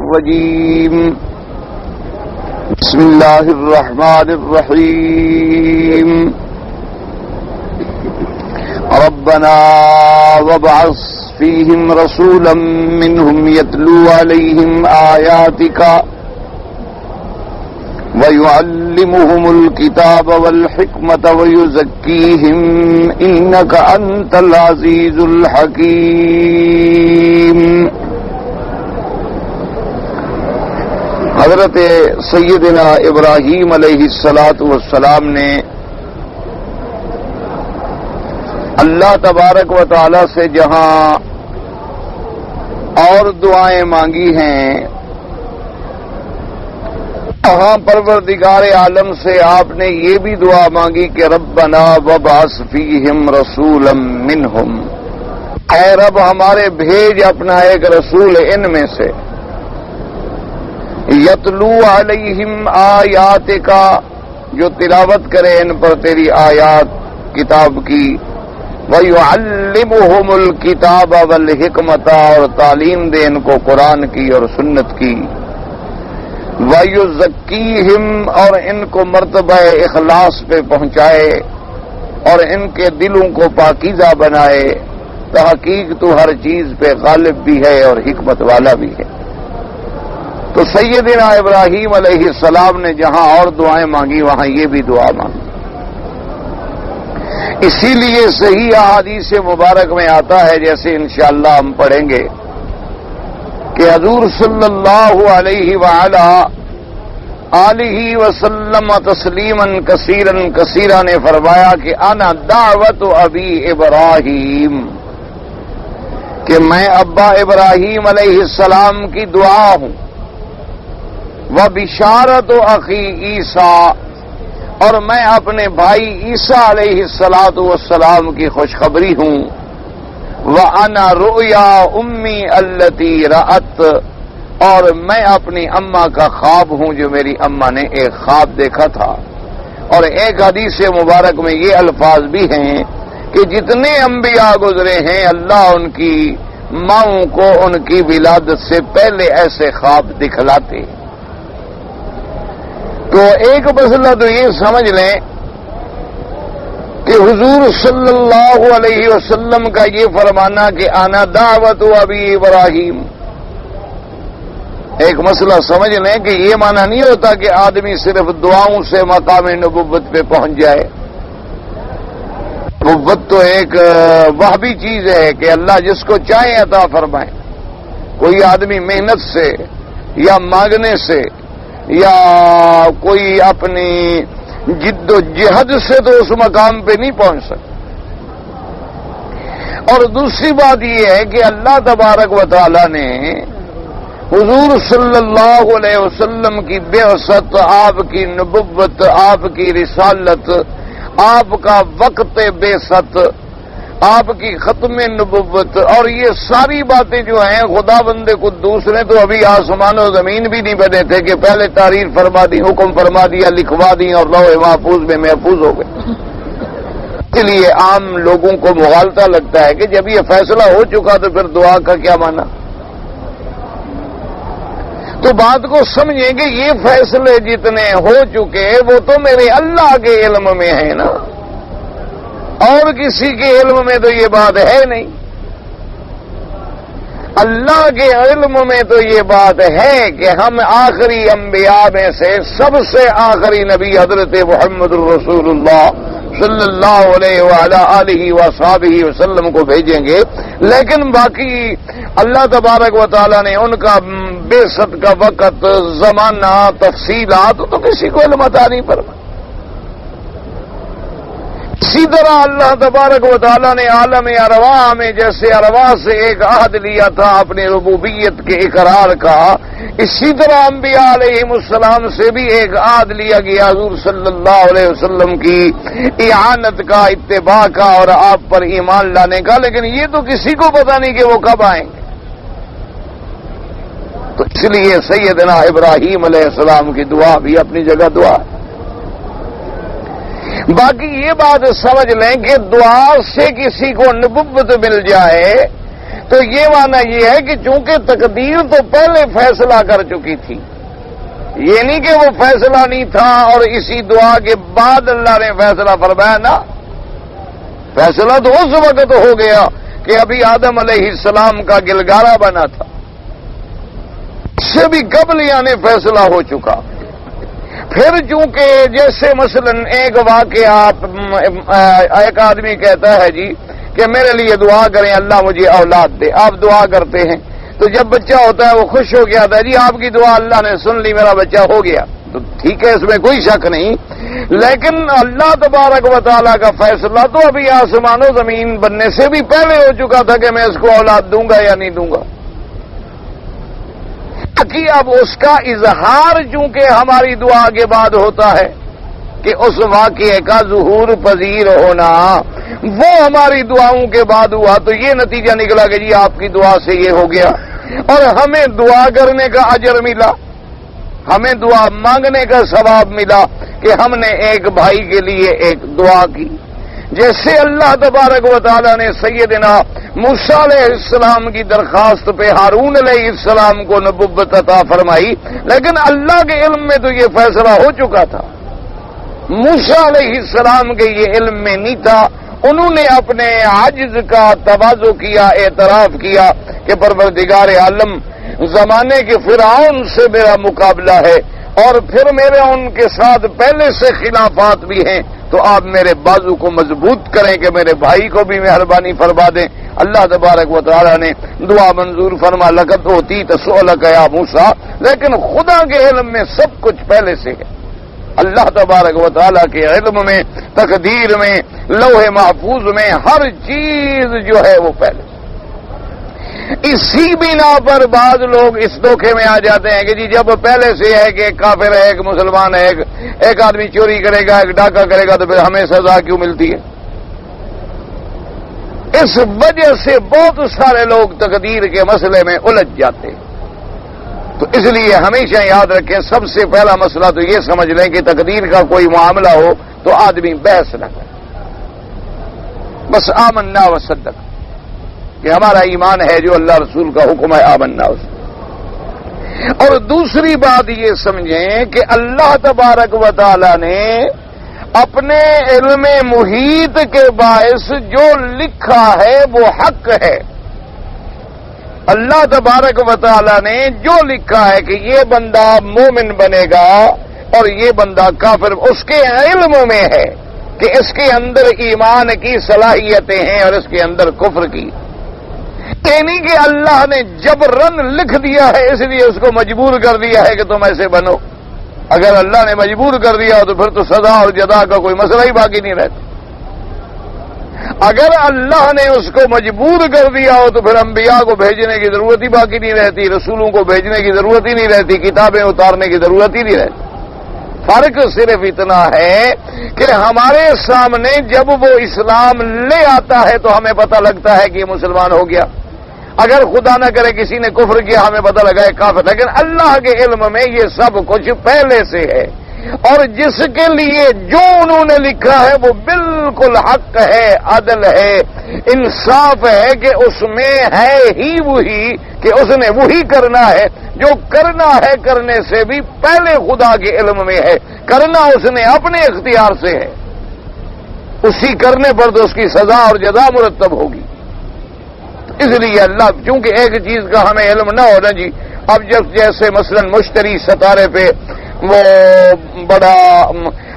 الرجيم بسم الله الرحمن الرحيم ربنا وابعث فيهم رسولا منهم يتلو عليهم آياتك ويعلمهم الكتاب والحكمة ويزكيهم إنك أنت العزيز الحكيم۔ حضرت سیدنا ابراہیم علیہ السلام نے اللہ تبارک و تعالی سے جہاں اور دعائیں مانگی ہیں، وہاں پروردگار عالم سے آپ نے یہ بھی دعا مانگی کہ ربنا وابعث فیہم رسولا منہم، اے رب ہمارے بھیج اپنا ایک رسول ان میں سے، یتلو علیہم آیاتک، جو تلاوت کرے ان پر تیری آیات کتاب کی، وَيُعَلِّمُهُمُ الْكِتَابَ وَالْحِكْمَةَ، اور تعلیم دے ان کو قرآن کی اور سنت کی، وَيُزَكِّيهِمْ، اور ان کو مرتبہ اخلاص پہ پہنچائے اور ان کے دلوں کو پاکیزہ بنائے، تحقیق تو ہر چیز پہ غالب بھی ہے اور حکمت والا بھی ہے۔ تو سیدنا ابراہیم علیہ السلام نے جہاں اور دعائیں مانگی وہاں یہ بھی دعا مانگی۔ اسی لیے صحیح احادیث مبارک میں آتا ہے، جیسے انشاءاللہ ہم پڑھیں گے، کہ حضور صلی اللہ علیہ وآلہ آلہ وسلم تسلیما کثیرا کثیرا نے فرمایا کہ انا دعوت ابی ابراہیم، کہ میں ابا ابراہیم علیہ السلام کی دعا ہوں، وبشارت اخی عیسیٰ، اور میں اپنے بھائی عیسیٰ علیہ السلام کی خوشخبری ہوں، وَأَنَا رُؤْيَا أُمِّي الَّتِي رَأَتْ، اور میں اپنی اماں کا خواب ہوں جو میری اماں نے ایک خواب دیکھا تھا۔ اور ایک حدیث مبارک میں یہ الفاظ بھی ہیں کہ جتنے انبیاء گزرے ہیں اللہ ان کی ماؤں کو ان کی ولادت سے پہلے ایسے خواب دکھلاتے۔ تو ایک مسئلہ تو یہ سمجھ لیں کہ حضور صلی اللہ علیہ وسلم کا یہ فرمانا کہ آنا دعوت ابی ابراہیم، ایک مسئلہ سمجھ لیں کہ یہ معنی نہیں ہوتا کہ آدمی صرف دعاؤں سے مقام نبوت پہ پہنچ جائے۔ نبوت تو ایک وہبی چیز ہے کہ اللہ جس کو چاہے عطا فرمائے۔ کوئی آدمی محنت سے یا مانگنے سے یا کوئی اپنی جد و جہد سے تو اس مقام پہ نہیں پہنچ سکتا۔ اور دوسری بات یہ ہے کہ اللہ تبارک و تعالی نے حضور صلی اللہ علیہ وسلم کی بعثت، آپ کی نبوت، آپ کی رسالت، آپ کا وقت بعثت، آپ کی ختم نبوت، اور یہ ساری باتیں جو ہیں خدا بند قدوس نے تو ابھی آسمان و زمین بھی نہیں بنے تھے کہ پہلے تعریف فرما دی، حکم فرما دیا، لکھوا دی اور لوح محفوظ میں محفوظ ہو گئے۔ اس لیے عام لوگوں کو مغالطہ لگتا ہے کہ جب یہ فیصلہ ہو چکا تو پھر دعا کا کیا معنی؟ تو بات کو سمجھیں کہ یہ فیصلے جتنے ہو چکے وہ تو میرے اللہ کے علم میں ہے نا، اور کسی کے علم میں تو یہ بات ہے نہیں۔ اللہ کے علم میں تو یہ بات ہے کہ ہم آخری انبیاء میں سے سب سے آخری نبی حضرت محمد الرسول اللہ صلی اللہ علیہ وآلہ آلہ وصحبہ وسلم کو بھیجیں گے، لیکن باقی اللہ تبارک و تعالی نے ان کا بعثت کا وقت، زمانہ، تفصیلات تو کسی کو علم عطا نہیں فرمایا۔ اسی طرح اللہ تبارک و تعالی نے عالم ارواح میں جیسے ارواح سے ایک عہد لیا تھا اپنی ربوبیت کے اقرار کا، اسی طرح انبیاء علیہم السلام سے بھی ایک عہد لیا گیا حضور صلی اللہ علیہ وسلم کی اعانت کا، اتباع کا اور آپ پر ایمان لانے کا، لیکن یہ تو کسی کو پتہ نہیں کہ وہ کب آئیں گے۔ تو اس لیے سیدنا ابراہیم علیہ السلام کی دعا بھی اپنی جگہ دعا ہے۔ باقی یہ بات سمجھ لیں کہ دعا سے کسی کو نبوت مل جائے تو یہ معنی یہ ہے کہ چونکہ تقدیر تو پہلے فیصلہ کر چکی تھی، یہ نہیں کہ وہ فیصلہ نہیں تھا اور اسی دعا کے بعد اللہ نے فیصلہ فرمایا، نا، فیصلہ تو اس وقت ہو گیا کہ ابھی آدم علیہ السلام کا گلگارا بنا تھا، اس سے بھی قبل یعنی فیصلہ ہو چکا۔ پھر چونکہ جیسے مثلا ایک واقعہ، ایک آدمی کہتا ہے جی کہ میرے لیے دعا کریں اللہ مجھے اولاد دے، آپ دعا کرتے ہیں تو جب بچہ ہوتا ہے وہ خوش ہو گیا تھا، جی آپ کی دعا اللہ نے سن لی، میرا بچہ ہو گیا، تو ٹھیک ہے، اس میں کوئی شک نہیں، لیکن اللہ تبارک و تعالیٰ کا فیصلہ تو ابھی آسمان و زمین بننے سے بھی پہلے ہو چکا تھا کہ میں اس کو اولاد دوں گا یا نہیں دوں گا، کہ اب اس کا اظہار چونکہ ہماری دعا کے بعد ہوتا ہے کہ اس واقعے کا ظہور پذیر ہونا وہ ہماری دعاؤں کے بعد ہوا، تو یہ نتیجہ نکلا کہ جی آپ کی دعا سے یہ ہو گیا، اور ہمیں دعا کرنے کا اجر ملا، ہمیں دعا مانگنے کا ثواب ملا کہ ہم نے ایک بھائی کے لیے ایک دعا کی، جیسے اللہ تبارک و تعالیٰ نے سیدنا موسیٰ علیہ السلام کی درخواست پہ ہارون علیہ السلام کو نبوت عطا فرمائی، لیکن اللہ کے علم میں تو یہ فیصلہ ہو چکا تھا، موسیٰ علیہ السلام کے یہ علم میں نہیں تھا، انہوں نے اپنے عجز کا تواضع کیا، اعتراف کیا کہ پروردگار عالم، زمانے کے فرعون سے میرا مقابلہ ہے اور پھر میرے ان کے ساتھ پہلے سے خلافات بھی ہیں، تو آپ میرے بازو کو مضبوط کریں کہ میرے بھائی کو بھی مہربانی فرما دیں۔ اللہ تبارک و تعالیٰ نے دعا منظور فرما، لقد اوتیت سؤلک یا موسیٰ، لیکن خدا کے علم میں سب کچھ پہلے سے ہے، اللہ تبارک و تعالیٰ کے علم میں، تقدیر میں، لوح محفوظ میں ہر چیز جو ہے وہ پہلے۔ اسی بنا پر بعض لوگ اس دھوکے میں آ جاتے ہیں کہ جی جب پہلے سے ہے کہ ایک کافر ہے، ایک مسلمان ہے، ایک آدمی چوری کرے گا، ایک ڈاکہ کرے گا، تو پھر ہمیں سزا کیوں ملتی ہے؟ اس وجہ سے بہت سارے لوگ تقدیر کے مسئلے میں الجھ جاتے ہیں، تو اس لیے ہمیشہ یاد رکھیں، سب سے پہلا مسئلہ تو یہ سمجھ لیں کہ تقدیر کا کوئی معاملہ ہو تو آدمی بحث نہ کرے، بس آمنا وصدق کہ ہمارا ایمان ہے جو اللہ رسول کا حکم ہے، آمنا وصدق۔ اور دوسری بات یہ سمجھیں کہ اللہ تبارک و تعالی نے اپنے علم محیط کے باعث جو لکھا ہے وہ حق ہے، اللہ تبارک و تعالی نے جو لکھا ہے کہ یہ بندہ مومن بنے گا اور یہ بندہ کافر، اس کے علم میں ہے کہ اس کے اندر ایمان کی صلاحیتیں ہیں اور اس کے اندر کفر کی، یعنی کہ اللہ نے جبرن لکھ دیا ہے، اس لیے اس کو مجبور کر دیا ہے کہ تم ایسے بنو۔ اگر اللہ نے مجبور کر دیا ہو تو پھر تو سزا اور جزا کا کوئی مسئلہ ہی باقی نہیں رہتا، اگر اللہ نے اس کو مجبور کر دیا ہو تو پھر انبیاء کو بھیجنے کی ضرورت ہی باقی نہیں رہتی، رسولوں کو بھیجنے کی ضرورت ہی نہیں رہتی، کتابیں اتارنے کی ضرورت ہی نہیں رہتی۔ فرق صرف اتنا ہے کہ ہمارے سامنے جب وہ اسلام لے آتا ہے تو ہمیں پتہ لگتا ہے کہ یہ مسلمان ہو گیا، اگر خدا نہ کرے کسی نے کفر کیا ہمیں پتہ لگا ہے کافر، لیکن اللہ کے علم میں یہ سب کچھ پہلے سے ہے، اور جس کے لیے جو انہوں نے لکھا ہے وہ بالکل حق ہے، عدل ہے، انصاف ہے، کہ اس میں ہے ہی وہی کہ اس نے وہی کرنا ہے جو کرنا ہے، کرنے سے بھی پہلے خدا کے علم میں ہے، کرنا اس نے اپنے اختیار سے ہے، اسی کرنے پر تو اس کی سزا اور جزا مرتب ہوگی۔ اس لیے اللہ، چونکہ ایک چیز کا ہمیں علم نہ ہونا جی، اب جب جیسے مثلا مشتری ستارے پہ وہ بڑا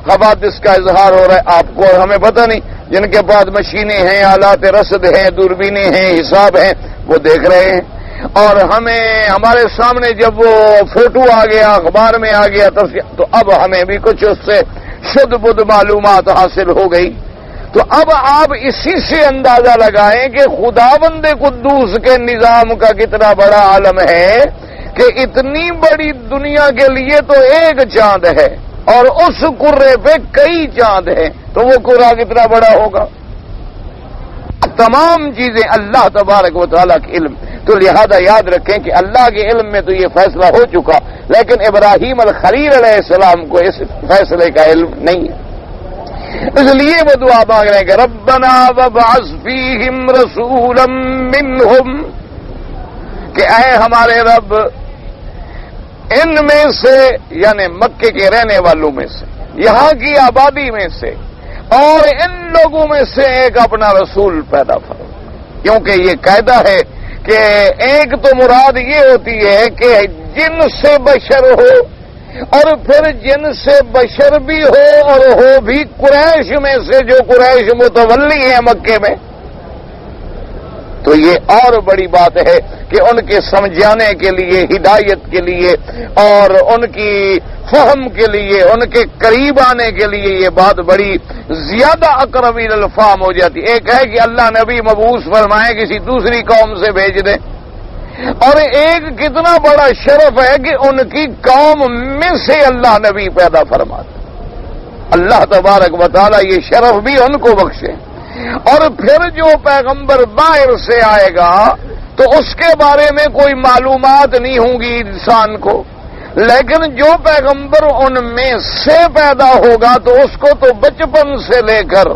حوادث کا اظہار ہو رہا ہے آپ کو اور ہمیں پتہ نہیں، جن کے پاس مشینیں ہیں، آلات رصد ہیں، دوربینیں ہیں، حساب ہیں، وہ دیکھ رہے ہیں، اور ہمیں ہمارے سامنے جب وہ فوٹو آ گیا، اخبار میں آ گیا، تو اب ہمیں بھی کچھ اس سے شدھ بدھ معلومات حاصل ہو گئی۔ تو اب آپ اسی سے اندازہ لگائیں کہ خداوند قدوس کے نظام کا کتنا بڑا عالم ہے کہ اتنی بڑی دنیا کے لیے تو ایک چاند ہے اور اس کرے پہ کئی چاند ہیں، تو وہ کرہ کتنا بڑا ہوگا۔ تمام چیزیں اللہ تبارک و تعالیٰ کے علم، تو لہذا یاد رکھیں کہ اللہ کے علم میں تو یہ فیصلہ ہو چکا، لیکن ابراہیم الخلیل علیہ السلام کو اس فیصلے کا علم نہیں ہے، اس لیے وہ دعا مانگ رہے ہیں کہ ربنا وابعث فیہم رسولا منہم کہ اے ہمارے رب، ان میں سے یعنی مکے کے رہنے والوں میں سے، یہاں کی آبادی میں سے اور ان لوگوں میں سے ایک اپنا رسول پیدا فرما، کیونکہ یہ قاعدہ ہے کہ ایک تو مراد یہ ہوتی ہے کہ جن سے بشر ہو، اور پھر جن سے بشر بھی ہو اور ہو بھی قریش میں سے جو قریش متولی ہیں مکے میں، تو یہ اور بڑی بات ہے کہ ان کے سمجھانے کے لیے، ہدایت کے لیے اور ان کی فہم کے لیے، ان کے قریب آنے کے لیے یہ بات بڑی زیادہ اقرب الی الفہم ہو جاتی۔ ایک ہے کہ اللہ نبی مبعوث فرمائے کسی دوسری قوم سے بھیج دیں، اور ایک کتنا بڑا شرف ہے کہ ان کی قوم میں سے اللہ نبی پیدا فرماتا۔ اللہ تبارک و تعالی یہ شرف بھی ان کو بخشے۔ اور پھر جو پیغمبر باہر سے آئے گا تو اس کے بارے میں کوئی معلومات نہیں ہوں گی انسان کو، لیکن جو پیغمبر ان میں سے پیدا ہوگا تو اس کو تو بچپن سے لے کر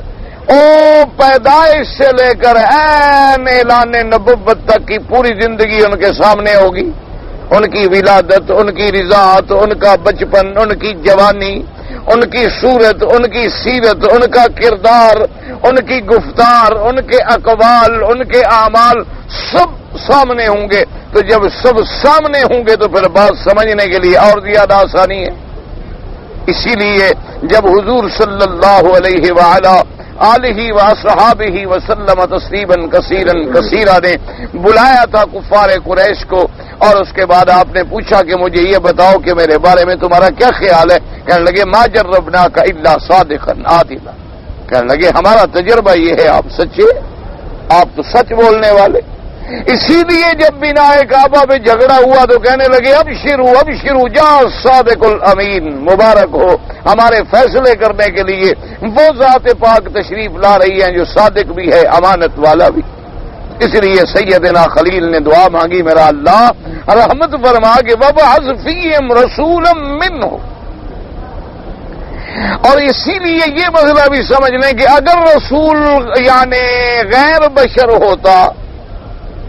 پیدائش سے لے کر عین اعلان نبوت تک کی پوری زندگی ان کے سامنے ہوگی، ان کی ولادت، ان کی رضاعت، ان کا بچپن، ان کی جوانی، ان کی صورت، ان کی سیرت، ان کا کردار، ان کی گفتار، ان کے اقوال، ان کے اعمال سب سامنے ہوں گے۔ تو جب سب سامنے ہوں گے تو پھر بات سمجھنے کے لیے اور زیادہ آسانی ہے۔ اسی لیے جب حضور صلی اللہ علیہ وآلہ آلہ واصحابہ وسلم تسلیما کثیرا کثیرا نے بلایا تھا کفار قریش کو، اور اس کے بعد آپ نے پوچھا کہ مجھے یہ بتاؤ کہ میرے بارے میں تمہارا کیا خیال ہے؟ کہنے لگے ما جربناک الا صادقا عادلا، کہنے لگے ہمارا تجربہ یہ ہے آپ سچے، آپ تو سچ بولنے والے۔ اسی لیے جب بنا کعبہ پہ جھگڑا ہوا تو کہنے لگے اب شروع جا صادق الامین، مبارک ہو ہمارے فیصلے کرنے کے لیے وہ ذات پاک تشریف لا رہی ہیں جو صادق بھی ہے، امانت والا بھی۔ اس لیے سیدنا خلیل نے دعا مانگی، میرا اللہ رحمت فرما کہ وابعث فیہم رسولا منہم، اور اسی لیے یہ مسئلہ بھی سمجھ لیں کہ اگر رسول یعنی غیر بشر ہوتا،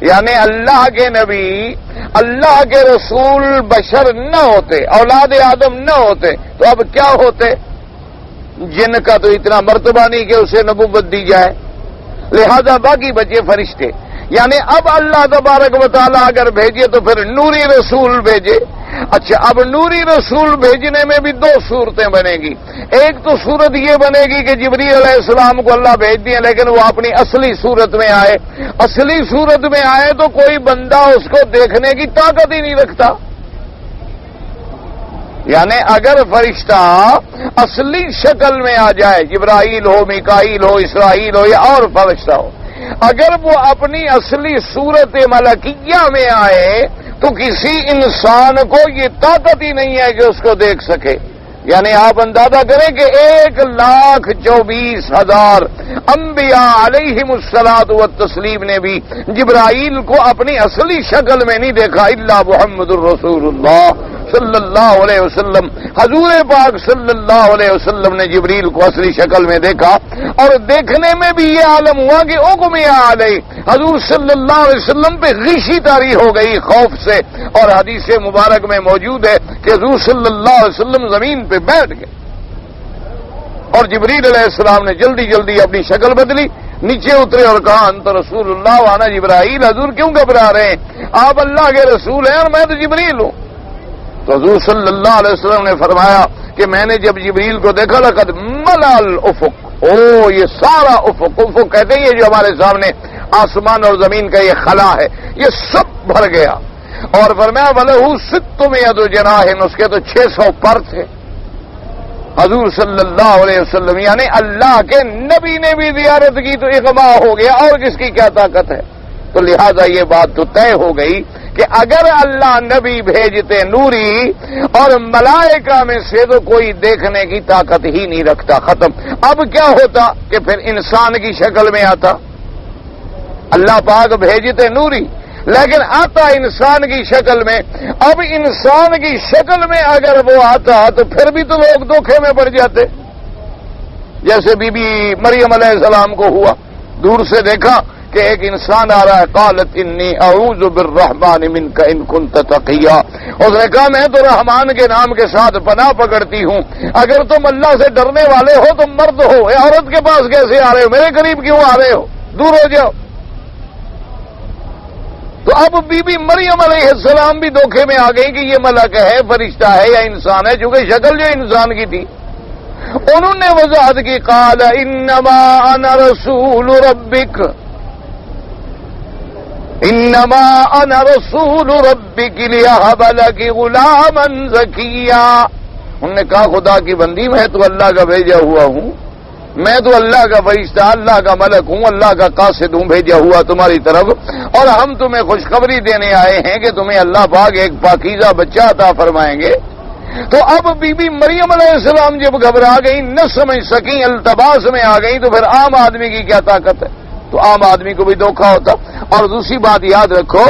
یعنی اللہ کے نبی، اللہ کے رسول بشر نہ ہوتے، اولاد آدم نہ ہوتے، تو اب کیا ہوتے؟ جن کا تو اتنا مرتبہ نہیں کہ اسے نبوت دی جائے، لہذا باقی بچے فرشتے۔ یعنی اب اللہ تبارک و تعالیٰ اگر بھیجے تو پھر نوری رسول بھیجے۔ اچھا، اب نوری رسول بھیجنے میں بھی دو صورتیں بنے گی۔ ایک تو صورت یہ بنے گی کہ جبریل علیہ السلام کو اللہ بھیج دیا لیکن وہ اپنی اصلی صورت میں آئے، اصلی صورت میں آئے تو کوئی بندہ اس کو دیکھنے کی طاقت ہی نہیں رکھتا۔ یعنی اگر فرشتہ اصلی شکل میں آ جائے، جبرائیل ہو، میکائیل ہو، اسرائیل ہو یا اور فرشتہ ہو، اگر وہ اپنی اصلی صورت ملکیہ میں آئے تو کسی انسان کو یہ طاقت ہی نہیں ہے کہ اس کو دیکھ سکے۔ یعنی آپ اندازہ کریں کہ 1,24,000 انبیاء علیہم الصلاۃ والتسلیم نے بھی جبرائیل کو اپنی اصلی شکل میں نہیں دیکھا، الا محمد الرسول اللہ صلی اللہ علیہ وسلم۔ حضور پاک صلی اللہ علیہ وسلم نے جبریل کو اصلی شکل میں دیکھا، اور دیکھنے میں بھی یہ عالم ہوا کہ اغمیہ علیہ، حضور صلی اللہ علیہ وسلم پہ غشی طاری ہو گئی خوف سے، اور حدیث مبارک میں موجود ہے کہ حضور صلی اللہ علیہ وسلم زمین پہ بیٹھ گئے، اور جبریل علیہ السلام نے جلدی جلدی اپنی شکل بدلی، نیچے اترے اور کہا انت رسول اللہ وانا جبرائیل۔ حضور کیوں گھبرا رہے ہیں؟ آپ اللہ کے رسول ہیں اور میں تو جبریل ہوں۔ تو حضور صلی اللہ علیہ وسلم نے فرمایا کہ میں نے جب جبریل کو دیکھا لقد ملأ الافق، یہ سارا افق کہتے ہیں یہ جو ہمارے سامنے آسمان اور زمین کا یہ خلا ہے یہ سب بھر گیا، اور فرمایا وَلَهُ 600 جناح، اس کے تو 600 پر تھے۔ حضور صلی اللہ علیہ وسلم یعنی اللہ کے نبی نے بھی زیارت کی تو اغما ہو گیا، اور کس کی کیا طاقت ہے؟ تو لہذا یہ بات تو طے ہو گئی کہ اگر اللہ نبی بھیجتے نوری اور ملائکہ میں سے تو کوئی دیکھنے کی طاقت ہی نہیں رکھتا، ختم۔ اب کیا ہوتا کہ پھر انسان کی شکل میں آتا، اللہ پاک بھیجتے نوری لیکن آتا انسان کی شکل میں۔ اب انسان کی شکل میں اگر وہ آتا تو پھر بھی تو لوگ دھوکے میں پڑ جاتے، جیسے بی بی مریم علیہ السلام کو ہوا، دور سے دیکھا کہ ایک انسان آ رہا ہے، قالت انی اعوذ بالرحمن منک ان کنت تقیا، اس نے کہا میں تو رحمان کے نام کے ساتھ پناہ پکڑتی ہوں، اگر تم اللہ سے ڈرنے والے ہو تم مرد ہو، عورت کے پاس کیسے آ رہے ہو، میرے قریب کیوں آ رہے ہو، دور ہو جاؤ۔ تو اب بی بی مریم علیہ السلام بھی دھوکے میں آ گئی کہ یہ ملک ہے، فرشتہ ہے یا انسان ہے، چونکہ شکل جو انسان کی تھی۔ انہوں نے وضاحت کی، قال انما انا رسول ربک، انما انا رسول ربک لیہب لک غلاما زکیا۔ انہوں نے کہا خدا کی بندی میں تو اللہ کا بھیجا ہوا ہوں، میں تو اللہ کا فرشتہ، اللہ کا ملک ہوں، اللہ کا قاصد ہوں، بھیجا ہوا تمہاری طرف، اور ہم تمہیں خوشخبری دینے آئے ہیں کہ تمہیں اللہ پاک ایک پاکیزہ بچہ عطا فرمائیں گے۔ تو اب بی بی مریم علیہ السلام جب گھبرا گئی، نہ سمجھ سکیں، التباس میں آ گئی، تو پھر عام آدمی کی کیا طاقت ہے؟ تو عام آدمی کو بھی دھوکہ ہوتا۔ اور دوسری بات یاد رکھو،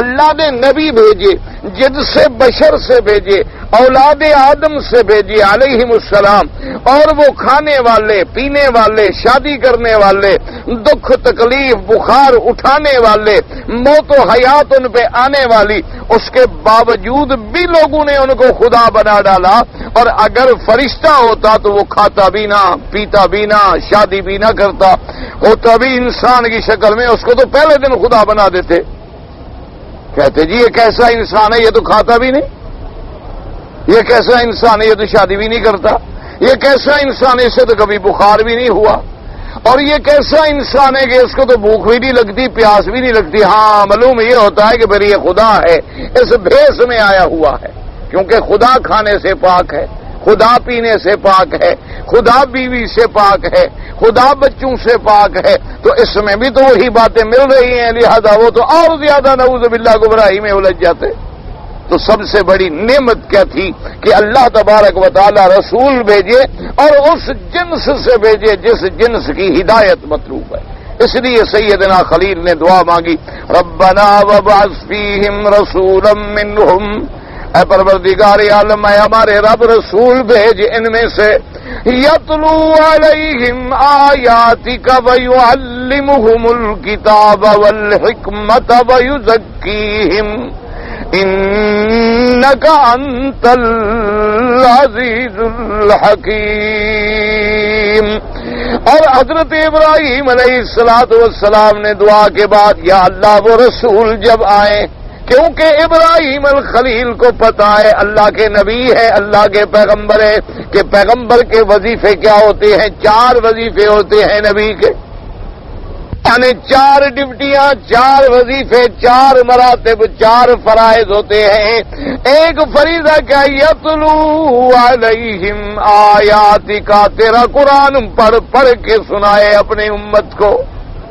اللہ نے نبی بھیجے، جد سے بشر سے بھیجے، اولاد آدم سے بھیجے علیہم السلام، اور وہ کھانے والے، پینے والے، شادی کرنے والے، دکھ تکلیف بخار اٹھانے والے، موت و حیات ان پہ آنے والی، اس کے باوجود بھی لوگوں نے ان کو خدا بنا ڈالا۔ اور اگر فرشتہ ہوتا تو وہ کھاتا بھی نہ، پیتا بھی نہ، شادی بھی نہ کرتا، ہوتا بھی انسان کی شکل میں، اس کو تو پہلے دن خدا بنا دیتے۔ کہتے جی یہ کیسا انسان ہے، یہ تو کھاتا بھی نہیں، یہ کیسا انسان ہے، یہ تو شادی بھی نہیں کرتا، یہ کیسا انسان ہے، اس سے تو کبھی بخار بھی نہیں ہوا، اور یہ کیسا انسان ہے کہ اس کو تو بھوک بھی نہیں لگتی، پیاس بھی نہیں لگتی۔ ہاں معلوم یہ ہوتا ہے کہ پھر یہ خدا ہے، اس بھیس میں آیا ہوا ہے، کیونکہ خدا کھانے سے پاک ہے، خدا پینے سے پاک ہے، خدا بیوی سے پاک ہے، خدا بچوں سے پاک ہے، تو اس میں بھی تو وہی باتیں مل رہی ہیں، لہذا وہ تو اور زیادہ نعوذ باللہ گمراہی میں الجھ جاتے۔ تو سب سے بڑی نعمت کیا تھی کہ اللہ تبارک و تعالی رسول بھیجے، اور اس جنس سے بھیجے جس جنس کی ہدایت مطلوب ہے۔ اس لیے سیدنا خلیل نے دعا مانگی، ربنا وابعث فیہم رسولا منہم، اے پروردگار عالم، اے ہمارے رب رسول بھیج ان میں سے، یتلو علیہم آیاتک ویعلمہم الکتاب والحکمت ویزکیہم انک انت العزیز الحکیم۔ اور حضرت ابراہیم علیہ السلام نے دعا کے بعد، یا اللہ وہ رسول جب آئے، کیونکہ ابراہیم الخلیل کو پتا ہے اللہ کے نبی ہے، اللہ کے پیغمبر ہے، کہ پیغمبر کے وظیفے کیا ہوتے ہیں، 4 وظیفے ہوتے ہیں نبی کے، یعنی 4 ڈیوٹیاں، 4 وظیفے، 4 مراتب، 4 فرائض ہوتے ہیں۔ ایک فریضہ کیا، یتلو علیہم آیاتک، تیرا قرآن پڑھ کے سنائے اپنی امت کو،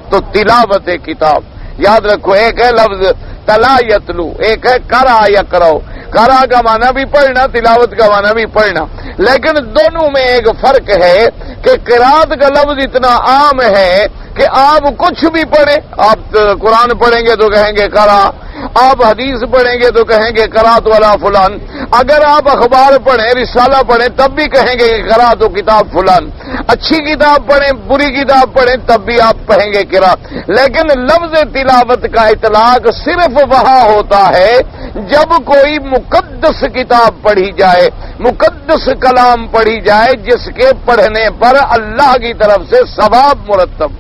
تو تلاوت کتاب۔ یاد رکھو، ایک ہے لفظ تلا یتلو، ایک ہے کرا یقرأ، کرا کا معنی بھی پڑھنا، تلاوت کا معنی بھی پڑھنا، لیکن دونوں میں ایک فرق ہے کہ قرات کا لفظ اتنا عام ہے کہ آپ کچھ بھی پڑھیں، آپ قرآن پڑھیں گے تو کہیں گے کرا، آپ حدیث پڑھیں گے تو کہیں گے قرات والا فلان، اگر آپ اخبار پڑھیں، رسالہ پڑھیں تب بھی کہیں گے کہ قرات و کتاب فلان، اچھی کتاب پڑھیں، بری کتاب پڑھیں تب بھی آپ کہیں گے قرات۔ لیکن لفظ تلاوت کا اطلاق صرف وہاں ہوتا ہے جب کوئی مقدس کتاب پڑھی جائے، مقدس کلام پڑھی جائے، جس کے پڑھنے پر اللہ کی طرف سے ثواب مرتب ہو۔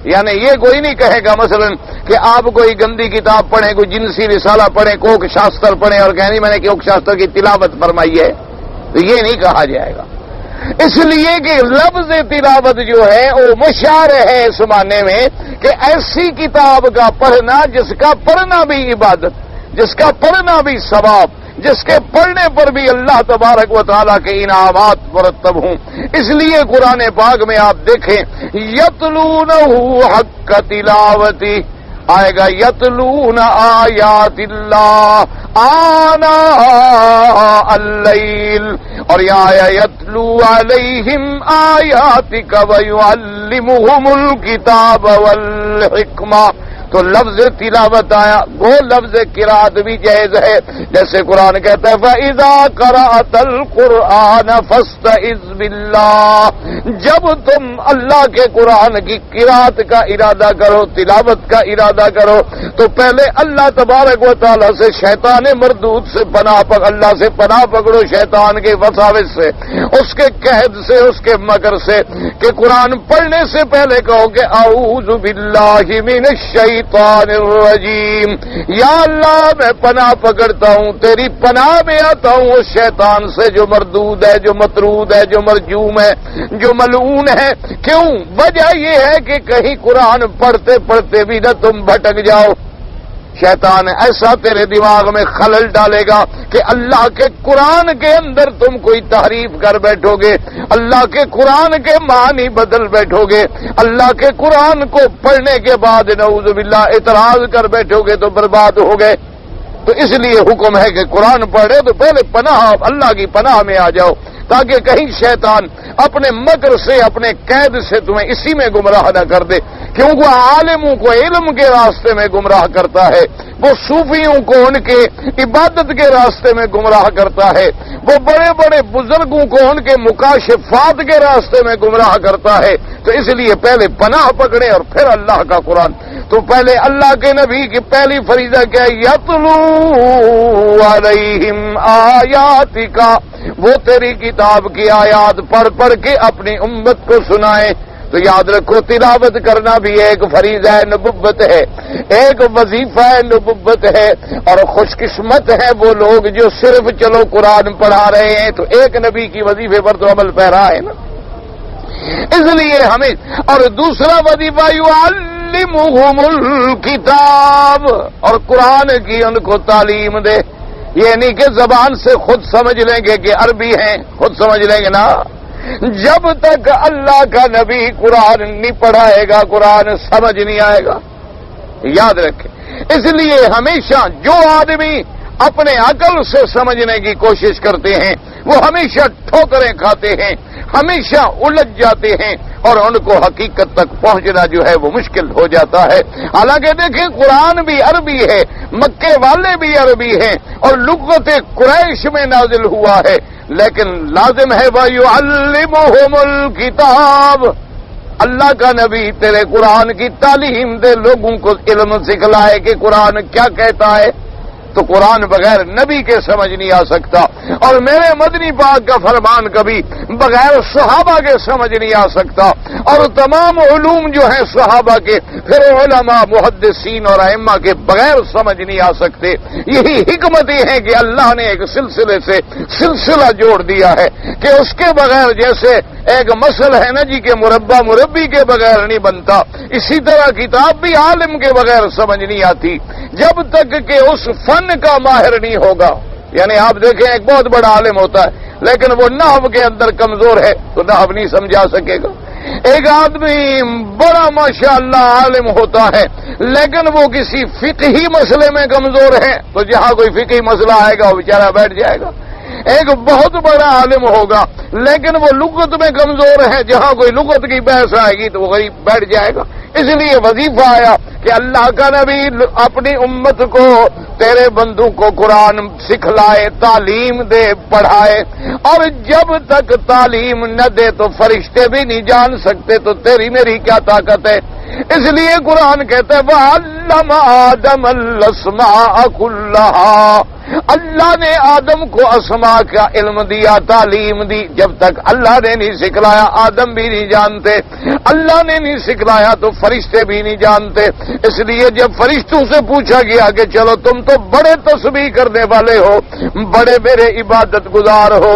یعنی یہ کوئی نہیں کہے گا مثلا کہ آپ کوئی گندی کتاب پڑھیں، کوئی جنسی رسالہ پڑھیں، کوک شاستر پڑھیں اور کہیں نہیں میں نے کوک شاستر کی تلاوت فرمائی ہے، تو یہ نہیں کہا جائے گا، اس لیے کہ لفظ تلاوت جو ہے وہ مشعر ہے اس معنی میں کہ ایسی کتاب کا پڑھنا جس کا پڑھنا بھی عبادت، جس کا پڑھنا بھی ثواب، جس کے پڑھنے پر بھی اللہ تبارک و تعالیٰ کے انعامات مرتب ہوں۔ اس لیے قرآن پاک میں آپ دیکھیں، یتلونہ حق تلاوتی آئے گا، یتلون آیات اللہ آناء اللیل، اور یہاں آیا یتلو علیہم آیاتک ویعلمہم الکتاب والحکمہ، تو لفظ تلاوت آیا، وہ لفظ قرات بھی جائز ہے، جیسے قرآن کہتا ہے فَإِذَا قَرَأْتَ الْقُرْآنَ فَاسْتَعِذْ بِاللَّهِ، جب تم اللہ کے قرآن کی قرات کا ارادہ کرو، تلاوت کا ارادہ کرو، تو پہلے اللہ تبارک و تعالی سے شیطان مردود سے اللہ سے پناہ پکڑو، شیطان کے وساوس سے، اس کے قید سے، اس کے مکر سے، کہ قرآن پڑھنے سے پہلے کہو کہ اعوذ باللہ من الشیطان الرجیم، یا اللہ میں پناہ پکڑتا ہوں، تیری پناہ میں آتا ہوں اس شیطان سے جو مردود ہے، جو مطرود ہے، جو مرجوم ہے، جو ملعون ہے۔ کیوں؟ وجہ یہ ہے کہ کہیں قرآن پڑھتے پڑھتے بھی نہ تم بھٹک جاؤ، شیطان ایسا تیرے دماغ میں خلل ڈالے گا کہ اللہ کے قرآن کے اندر تم کوئی تحریف کر بیٹھو گے، اللہ کے قرآن کے معنی بدل بیٹھو گے، اللہ کے قرآن کو پڑھنے کے بعد نعوذ باللہ اعتراض کر بیٹھو گے تو برباد ہو گئے۔ تو اس لیے حکم ہے کہ قرآن پڑھے تو پہلے پناہ اللہ کی پناہ میں آ جاؤ، تاکہ کہیں شیطان اپنے مکر سے، اپنے قید سے تمہیں اسی میں گمراہ نہ کر دے، کیونکہ عالموں کو علم کے راستے میں گمراہ کرتا ہے، وہ صوفیوں کو ان کے عبادت کے راستے میں گمراہ کرتا ہے، وہ بڑے بڑے بزرگوں کو ان کے مکاشفات کے راستے میں گمراہ کرتا ہے۔ تو اس لیے پہلے پناہ پکڑے اور پھر اللہ کا قرآن۔ تو پہلے اللہ کے نبی کی پہلی فریضہ کیا ہے؟ یتلو علیہم آیاتک، وہ تیری کتاب کی آیات پڑھ پڑھ کے اپنی امت کو سنائے۔ تو یاد رکھو تلاوت کرنا بھی ایک فریضہ ہے، نبوت ہے، ایک وظیفہ ہے، نبوت ہے، اور خوش قسمت ہے وہ لوگ جو صرف چلو قرآن پڑھا رہے ہیں، تو ایک نبی کی وظیفے پر تو عمل پیرا ہے نا۔ اس لیے ہمیں، اور دوسرا وظیفہ یعلمہم الکتاب، اور قرآن کی ان کو تعلیم دے، یہ نہیں کہ زبان سے خود سمجھ لیں گے کہ عربی ہیں، خود سمجھ لیں گے نا، جب تک اللہ کا نبی قرآن نہیں پڑھائے گا قرآن سمجھ نہیں آئے گا، یاد رکھیں۔ اس لیے ہمیشہ جو آدمی اپنے عقل سے سمجھنے کی کوشش کرتے ہیں وہ ہمیشہ ٹھوکریں کھاتے ہیں، ہمیشہ الجھ جاتے ہیں، اور ان کو حقیقت تک پہنچنا جو ہے وہ مشکل ہو جاتا ہے۔ حالانکہ دیکھیں قرآن بھی عربی ہے، مکے والے بھی عربی ہیں، اور لغت قریش میں نازل ہوا ہے، لیکن لازم ہے وَيُعَلِّمُهُمُ الْكِتَابَ، اللہ کا نبی تیرے قرآن کی تعلیم دے، لوگوں کو علم سکھلائے کہ قرآن کیا کہتا ہے۔ تو قرآن بغیر نبی کے سمجھ نہیں آ سکتا، اور میرے مدنی پاک کا فرمان کبھی بغیر صحابہ کے سمجھ نہیں آ سکتا، اور تمام علوم جو ہیں صحابہ کے، پھر علماء محدثین اور ائمہ کے بغیر سمجھ نہیں آ سکتے۔ یہی حکمت یہ ہے کہ اللہ نے ایک سلسلے سے سلسلہ جوڑ دیا ہے کہ اس کے بغیر، جیسے ایک مسل ہے نا جی کہ مربع مربی کے بغیر نہیں بنتا، اسی طرح کتاب بھی عالم کے بغیر سمجھ نہیں آتی جب تک کہ اس فن کا ماہر نہیں ہوگا۔ یعنی آپ دیکھیں ایک بہت بڑا عالم ہوتا ہے لیکن وہ نحو کے اندر کمزور ہے تو نحو نہیں سمجھا سکے گا۔ ایک آدمی بڑا ماشاءاللہ عالم ہوتا ہے لیکن وہ کسی فقہی مسئلے میں کمزور ہے تو جہاں کوئی فقہی مسئلہ آئے گا وہ بیچارہ بیٹھ جائے گا۔ ایک بہت بڑا عالم ہوگا لیکن وہ لغت میں کمزور ہے، جہاں کوئی لغت کی بحث آئے گی تو وہ غریب بیٹھ جائے گا۔ اس لیے وظیفہ آیا کہ اللہ کا نبی اپنی امت کو، تیرے بندوں کو قرآن سکھلائے، تعلیم دے، پڑھائے، اور جب تک تعلیم نہ دے تو فرشتے بھی نہیں جان سکتے، تو تیری میری کیا طاقت ہے۔ اس لیے قرآن کہتا ہے وَعَلَّمَ آدَمَ الْأَسْمَاءَ كُلَّهَا، اللہ نے آدم کو اسماء کا علم دیا، تعلیم دی۔ جب تک اللہ نے نہیں سکھلایا آدم بھی نہیں جانتے، اللہ نے نہیں سکھلایا تو فرشتے بھی نہیں جانتے۔ اس لیے جب فرشتوں سے پوچھا گیا کہ چلو تم تو بڑے تسبیح کرنے والے ہو، بڑے میرے عبادت گزار ہو،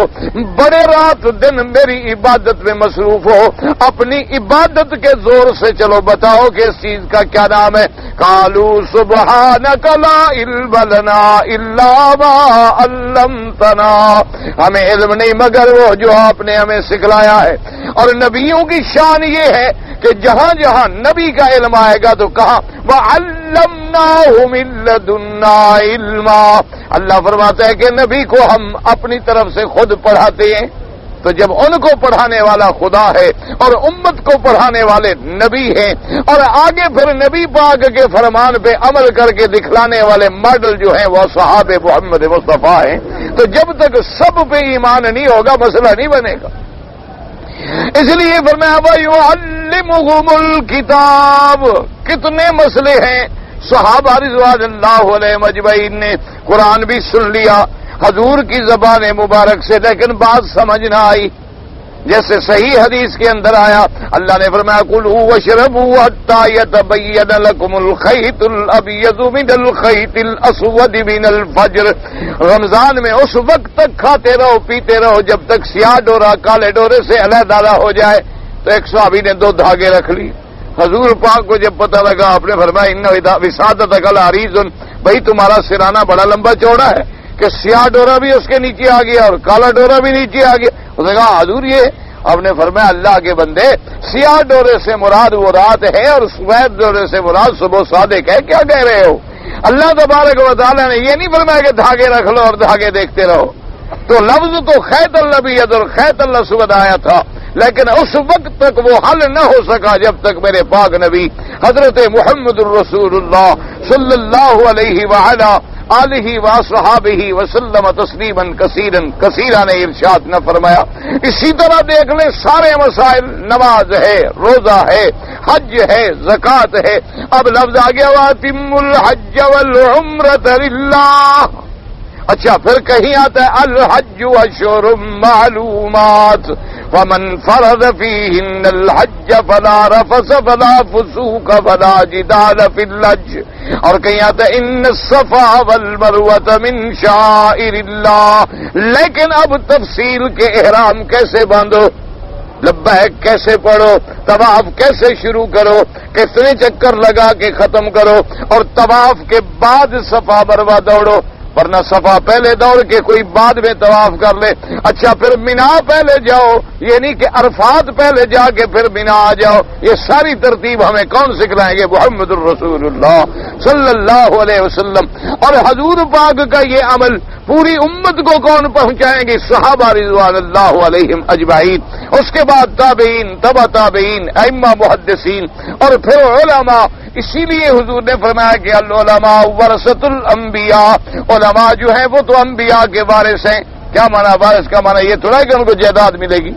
بڑے رات دن میری عبادت میں مصروف ہو، اپنی عبادت کے زور سے چلو بتاؤ کہ اس چیز کا کیا نام ہے۔ قالوا سبحانک لا علم لنا الا ما علمتنا، ہمیں علم نہیں مگر وہ جو آپ نے ہمیں سکھلایا ہے۔ اور نبیوں کی شان یہ ہے کہ جہاں جہاں نبی کا علم آئے گا تو کہاں وَعَلَّمْنَاهُ مِن لَّدُنَّا عِلْمًا، اللہ فرماتا ہے کہ نبی کو ہم اپنی طرف سے خود پڑھاتے ہیں۔ تو جب ان کو پڑھانے والا خدا ہے اور امت کو پڑھانے والے نبی ہیں اور آگے پھر نبی پاک کے فرمان پہ عمل کر کے دکھلانے والے ماڈل جو ہیں وہ صحابہ محمد مصطفیٰ ہیں، تو جب تک سب پہ ایمان نہیں ہوگا مسئلہ نہیں بنے گا۔ اس لیے فرمایا وَيُعَلِّمُهُمُ الْكِتَابَ، کتنے مسئلے ہیں۔ صحابہ رضوان اللہ علیہم اجمعین نے قرآن بھی سن لیا حضور کی زبان مبارک سے، لیکن بات سمجھ نہ آئی۔ جیسے صحیح حدیث کے اندر آیا، اللہ نے فرمایا کُلُوا وَاشْرَبُوا حَتَّىٰ يَتَبَيَّنَ لَكُمُ الْخَيْطُ الْأَبْيَضُ مِنَ الْخَيْطِ الْأَسْوَدِ مِنَ الْفَجْرِ، رمضان میں اس وقت تک کھاتے رہو پیتے رہو جب تک سیاہ ڈورا کالے ڈورے سے علیحدہ ہو جائے۔ تو ایک صحابی نے 2 دھاگے رکھ لی، حضور پاک کو جب پتہ لگا آپ نے فرمایا ان وسادتک لعریض، بھائی تمہارا سرانہ بڑا لمبا چوڑا ہے کہ سیاہ ڈورا بھی اس کے نیچے آ گیا اور کالا ڈورا بھی نیچے آ گیا۔ اس نے کہا حضور یہ آپ نے فرمایا اللہ کے بندے، سیاہ ڈورے سے مراد وہ رات ہے اور سفید ڈورے سے مراد صبح صادق ہے، کیا کہہ رہے ہو؟ اللہ تبارک و تعالیٰ نے یہ نہیں فرمایا کہ دھاگے رکھ لو اور دھاگے دیکھتے رہو۔ تو لفظ تو خیط الابیض اور خیط الاسود آیا تھا، لیکن اس وقت تک وہ حل نہ ہو سکا جب تک میرے پاک نبی حضرت محمد الرسول اللہ صلی اللہ علیہ وعلا آلہ وصحابہ وسلم تسلیما کثیرا نے ارشاد نہ فرمایا۔ اسی طرح دیکھ لیں سارے مسائل، نماز ہے، روزہ ہے، حج ہے، زکوٰۃ ہے۔ اب لفظ آ گیا وَأَتِمُّوا الْحَجَّ وَالْعُمْرَةَ لِلَّهِ۔ اچھا پھر کہیں آتا ہے الحج اشہر معلومات فمن فرض فیہن الحج فلا رفث فلا فسوق فلا جدال فی الحج، اور کہیں آتا ہے ان الصفا والمروۃ من شعائر اللہ۔ لیکن اب تفصیل کے احرام کیسے باندھو، لبیک کیسے پڑھو، طواف کیسے شروع کرو، کتنے چکر لگا کے ختم کرو، اور طواف کے بعد صفا مروا دوڑو، ورنہ صفا پہلے دوڑ کے کوئی بعد میں طواف کر لے۔ اچھا پھر مینا پہلے جاؤ، یہ نہیں کہ عرفات پہلے جا کے پھر مینا آ جاؤ۔ یہ ساری ترتیب ہمیں کون سکھلائیں گے؟ محمد الرسول اللہ صلی اللہ علیہ وسلم۔ اور حضور پاک کا یہ عمل پوری امت کو کون پہنچائیں گے؟ صحابہ رضوان اللہ علیہم اجمعین، اس کے بعد تابعین، تبع تابعین، ائمہ محدثین، اور پھر علماء۔ اسی لیے حضور نے فرمایا کہ العلماء ورثۃ الانبیاء، علماء جو ہیں وہ تو انبیاء کے وارث ہیں۔ کیا معنی وارث کا معنی یہ تھوڑا ہے کہ ان کو جائیداد ملے گی،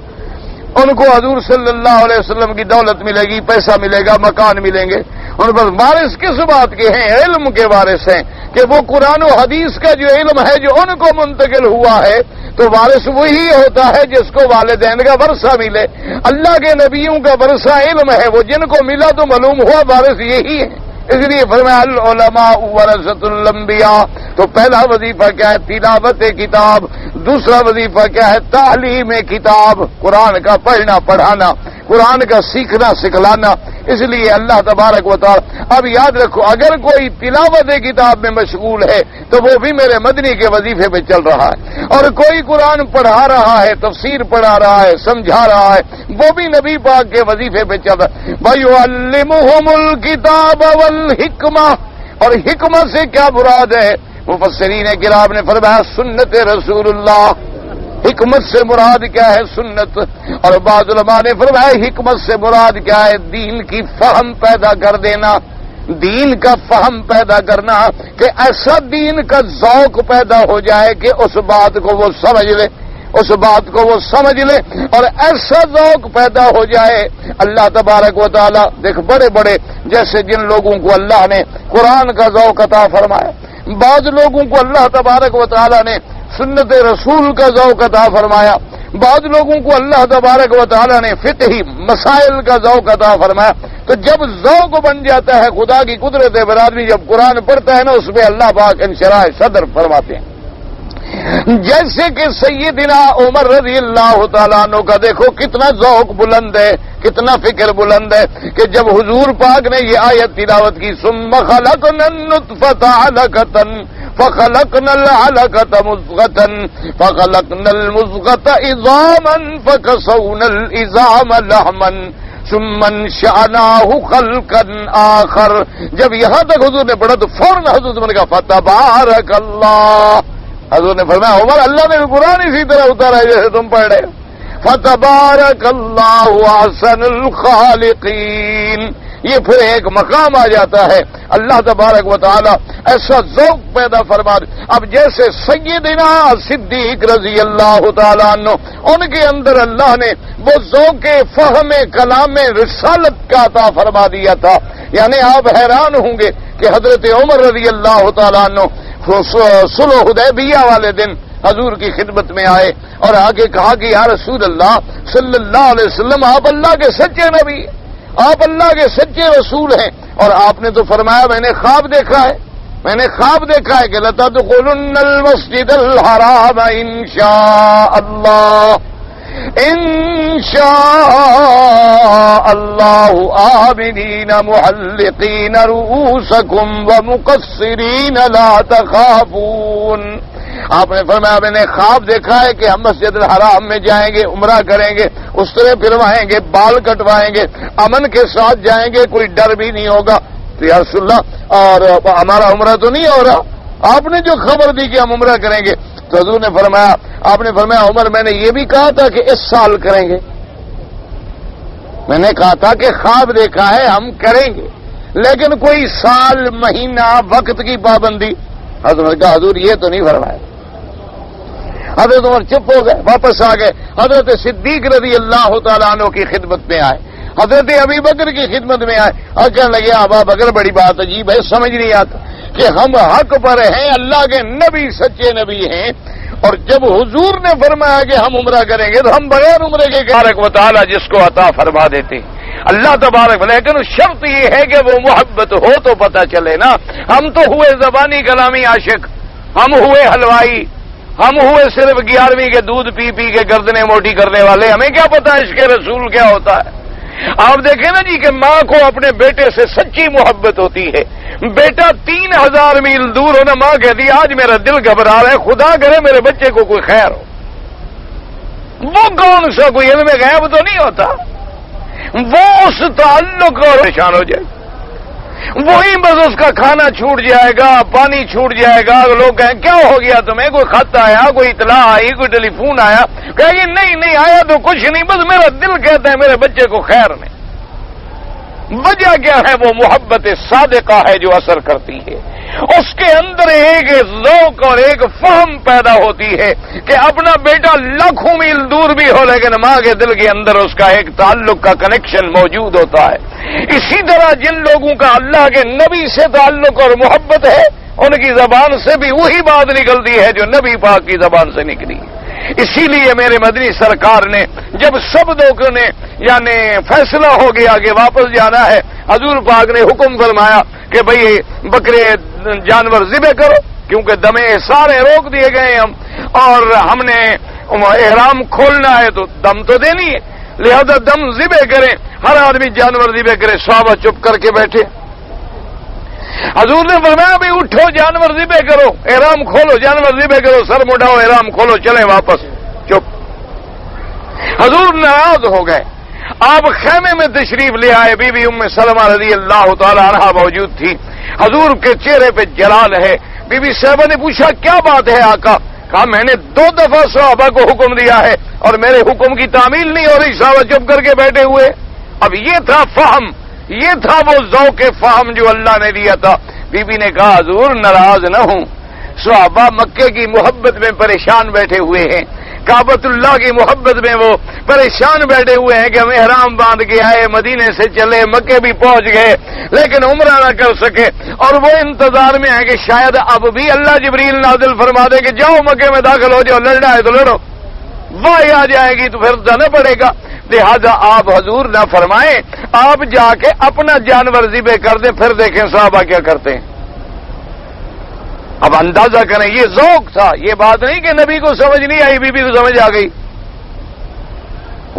ان کو حضور صلی اللہ علیہ وسلم کی دولت ملے گی، پیسہ ملے گا، مکان ملیں گے۔ ان پر وارث کس بات کے ہیں؟ علم کے وارث ہیں، کہ وہ قرآن و حدیث کا جو علم ہے جو ان کو منتقل ہوا ہے، تو وارث وہی ہوتا ہے جس کو والدین کا ورثہ ملے۔ اللہ کے نبیوں کا ورثہ علم ہے، وہ جن کو ملا تو معلوم ہوا وارث یہی ہے۔ اس لیے فرمایا العلماء ورثۃ الانبیاء۔ تو پہلا وظیفہ کیا ہے؟ تلاوت کتاب۔ دوسرا وظیفہ کیا ہے؟ تعلیم کتاب، قرآن کا پڑھنا پڑھانا، قرآن کا سیکھنا سکھلانا۔ اس لیے اللہ تبارک و تعالی، اب یاد رکھو اگر کوئی تلاوت کتاب میں مشغول ہے تو وہ بھی میرے مدنی کے وظیفے پہ چل رہا ہے، اور کوئی قرآن پڑھا رہا ہے، تفسیر پڑھا رہا ہے، سمجھا رہا ہے، وہ بھی نبی پاک کے وظیفے پہ چل رہا ہے۔ وَيُعَلِّمُهُمُ الْكِتَابَ وَالْحِكْمَةَ، اور حکمت سے کیا مراد ہے؟ مفسرین کرام نے فرمایا سنت رسول اللہ۔ حکمت سے مراد کیا ہے؟ سنت۔ اور بعض علماء نے فرمایا حکمت سے مراد کیا ہے؟ دین کی فہم پیدا کر دینا، دین کا فہم پیدا کرنا، کہ ایسا دین کا ذوق پیدا ہو جائے کہ اس بات کو وہ سمجھ لے، اس بات کو وہ سمجھ لے، اور ایسا ذوق پیدا ہو جائے۔ اللہ تبارک و تعالی دیکھ بڑے بڑے جیسے جن لوگوں کو اللہ نے قرآن کا ذوق عطا فرمایا، بعض لوگوں کو اللہ تبارک و تعالی نے سنت رسول کا ذوق عطا فرمایا، بعض لوگوں کو اللہ تبارک و تعالی نے فقہی مسائل کا ذوق عطا فرمایا۔ تو جب ذوق بن جاتا ہے خدا کی قدرت برادری، جب قرآن پڑھتا ہے نا اس میں اللہ پاک انشراح صدر فرماتے ہیں۔ جیسے کہ سیدنا عمر رضی اللہ تعالیٰ عنہ کا دیکھو کتنا ذوق بلند ہے، کتنا فکر بلند ہے، کہ جب حضور پاک نے یہ آیت تلاوت کی ثم خلقنا النطفة علقة فخلقنا العلقة مضغة فخلقنا المضغة عظاما فكسونا العظام لحما ثم انشأناه خلقا آخر۔ جب یہاں تک حضور نے پڑھا تو فوراً حضور نے کہا فتبارک اللہ۔ حضور نے فرمایا عمر اللہ نے قرآن اسی طرح اتارا ہے جیسے تم پڑھ رہے ہو۔ فتبارک اللہ احسن الخالقین. یہ پھر ایک مقام آ جاتا ہے. اللہ تبارک و تعالی ایسا ذوق پیدا فرما دے. اب جیسے سیدنا صدیق رضی اللہ تعالیٰ عنہ، ان کے اندر اللہ نے وہ ذوق فہم کلام رسالت کا عطا فرما دیا تھا. یعنی آپ حیران ہوں گے کہ حضرت عمر رضی اللہ تعالیٰ عنہ صلح حدیبیہ والے دن حضور کی خدمت میں آئے اور آگے کہا کہ یا رسول اللہ صلی اللہ علیہ وسلم، آپ اللہ کے سچے نبی، آپ اللہ کے سچے رسول ہیں. اور آپ نے تو فرمایا میں نے خواب دیکھا ہے، میں نے خواب دیکھا ہے کہ لَتَدْخُلُنَّ الْمَسْجِدَ الْحَرَامَ إِنشَاءَ اللَّهُ آمِنِينَ مُحَلِّقِينَ رُؤُوسَكُمْ وَمُقَصِّرِينَ لَا تَخَافُونَ. آپ نے فرمایا میں نے خواب دیکھا ہے کہ ہم مسجد الحرام میں جائیں گے، عمرہ کریں گے، اس طرح پھروائیں گے، بال کٹوائیں گے، امن کے ساتھ جائیں گے، کوئی ڈر بھی نہیں ہوگا. تو یا رسول اللہ، اور ہمارا عمرہ تو نہیں ہو رہا، آپ نے جو خبر دی کہ ہم عمرہ کریں گے. تو حضور نے فرمایا، آپ نے فرمایا عمر میں نے یہ بھی کہا تھا کہ اس سال کریں گے، میں نے کہا تھا کہ خواب دیکھا ہے ہم کریں گے، لیکن کوئی سال، مہینہ، وقت کی پابندی. حضرت نے کہا حضور یہ تو نہیں فرمایا. حضرت عمر چپ ہو گئے، واپس آ گئے. حضرت صدیق رضی اللہ تعالیٰ عنہ کی خدمت میں آئے، حضرت ابی بکر کی خدمت میں آئے اور کہنے لگے ابا بکر بڑی بات عجیب ہے، سمجھ نہیں آتا کہ ہم حق پر ہیں، اللہ کے نبی سچے نبی ہیں، اور جب حضور نے فرمایا کہ ہم عمرہ کریں گے تو ہم بغیر عمرے کے تبارک و تعالیٰ جس کو عطا فرما دیتے اللہ تبارک. لیکن شرط یہ ہے کہ وہ محبت ہو تو پتہ چلے نا. ہم تو ہوئے زبانی کلامی عاشق، ہم ہوئے حلوائی، ہم ہوئے صرف 11ویں کے دودھ پی پی کے گردنیں موٹی کرنے والے، ہمیں کیا پتا عشق رسول کیا ہوتا ہے. آپ دیکھیں نا جی کہ ماں کو اپنے بیٹے سے سچی محبت ہوتی ہے. بیٹا 3000 میل دور ہونا، ماں کہتی آج میرا دل گھبرا رہا ہے، خدا کرے میرے بچے کو کوئی خیر ہو. وہ کون سا کوئی علم غیب تو نہیں ہوتا، وہ اس تعلق اور پریشان ہو جائے، وہی بس اس کا کھانا چھوٹ جائے گا، پانی چھوٹ جائے گا. لوگ کہیں کیا ہو گیا تمہیں، کوئی خط آیا، کوئی اطلاع آئی، کوئی ٹیلی فون آیا، کہیں گے نہیں آیا تو کچھ نہیں، بس میرا دل کہتا ہے میرے بچے کو خیر نہیں. وجہ کیا ہے؟ وہ محبت صادقہ ہے جو اثر کرتی ہے. اس کے اندر ایک ذوق اور ایک فہم پیدا ہوتی ہے کہ اپنا بیٹا لاکھوں میل دور بھی ہو لیکن ماں کے دل کے اندر اس کا ایک تعلق کا کنیکشن موجود ہوتا ہے. اسی طرح جن لوگوں کا اللہ کے نبی سے تعلق اور محبت ہے، ان کی زبان سے بھی وہی بات نکلتی ہے جو نبی پاک کی زبان سے نکلی. اسی لیے میرے مدنی سرکار نے جب سب لوگوں نے یعنی فیصلہ ہو گیا کہ واپس جانا ہے، حضور پاک نے حکم فرمایا کہ بھئی بکرے جانور ذبح کرو، کیونکہ دم سارے روک دیے گئے ہم، اور ہم نے احرام کھولنا ہے تو دم تو دینی ہے، لہذا دم ذبح کریں، ہر آدمی جانور ذبح کرے. صحابہ چپ کر کے بیٹھے. حضور نے فرمایا بھی اٹھو جانور ذبح کرو، احرام کھولو، جانور ذبح کرو، سر مڈاؤ، احرام کھولو، چلیں واپس. چپ. حضور ناراض ہو گئے. آپ خیمے میں تشریف لے آئے، بی بی ام سلمہ رضی اللہ تعالی عنہا موجود تھی. حضور کے چہرے پہ جلال ہے. بی بی صاحبہ نے پوچھا کیا بات ہے آقا؟ کہا میں نے 2 دفعہ صحابہ کو حکم دیا ہے اور میرے حکم کی تعمیل نہیں ہو رہی. صحابہ چپ کر کے بیٹھے ہوئے. اب یہ تھا فہم، یہ تھا وہ ذوق فہم جو اللہ نے دیا تھا. بی بی نے کہا حضور ناراض نہ ہوں، صحابہ مکے کی محبت میں پریشان بیٹھے ہوئے ہیں، کعبۃ اللہ کی محبت میں وہ پریشان بیٹھے ہوئے ہیں کہ ہم احرام باندھ کے آئے، مدینے سے چلے، مکے بھی پہنچ گئے لیکن عمرہ نہ کر سکے، اور وہ انتظار میں ہے کہ شاید اب بھی اللہ جبریل نازل فرما دے کہ جاؤ مکے میں داخل ہو جاؤ، لڑنا ہے تو لڑو، وہی آ جائے گی تو پھر جانا پڑے گا. لہذا آپ حضور نہ فرمائیں، آپ جا کے اپنا جانور ذبح کر دیں، پھر دیکھیں صحابہ کیا کرتے ہیں. اب اندازہ کریں، یہ ذوق تھا، یہ بات نہیں کہ نبی کو سمجھ نہیں آئی، بی بی کو سمجھ آ گئی.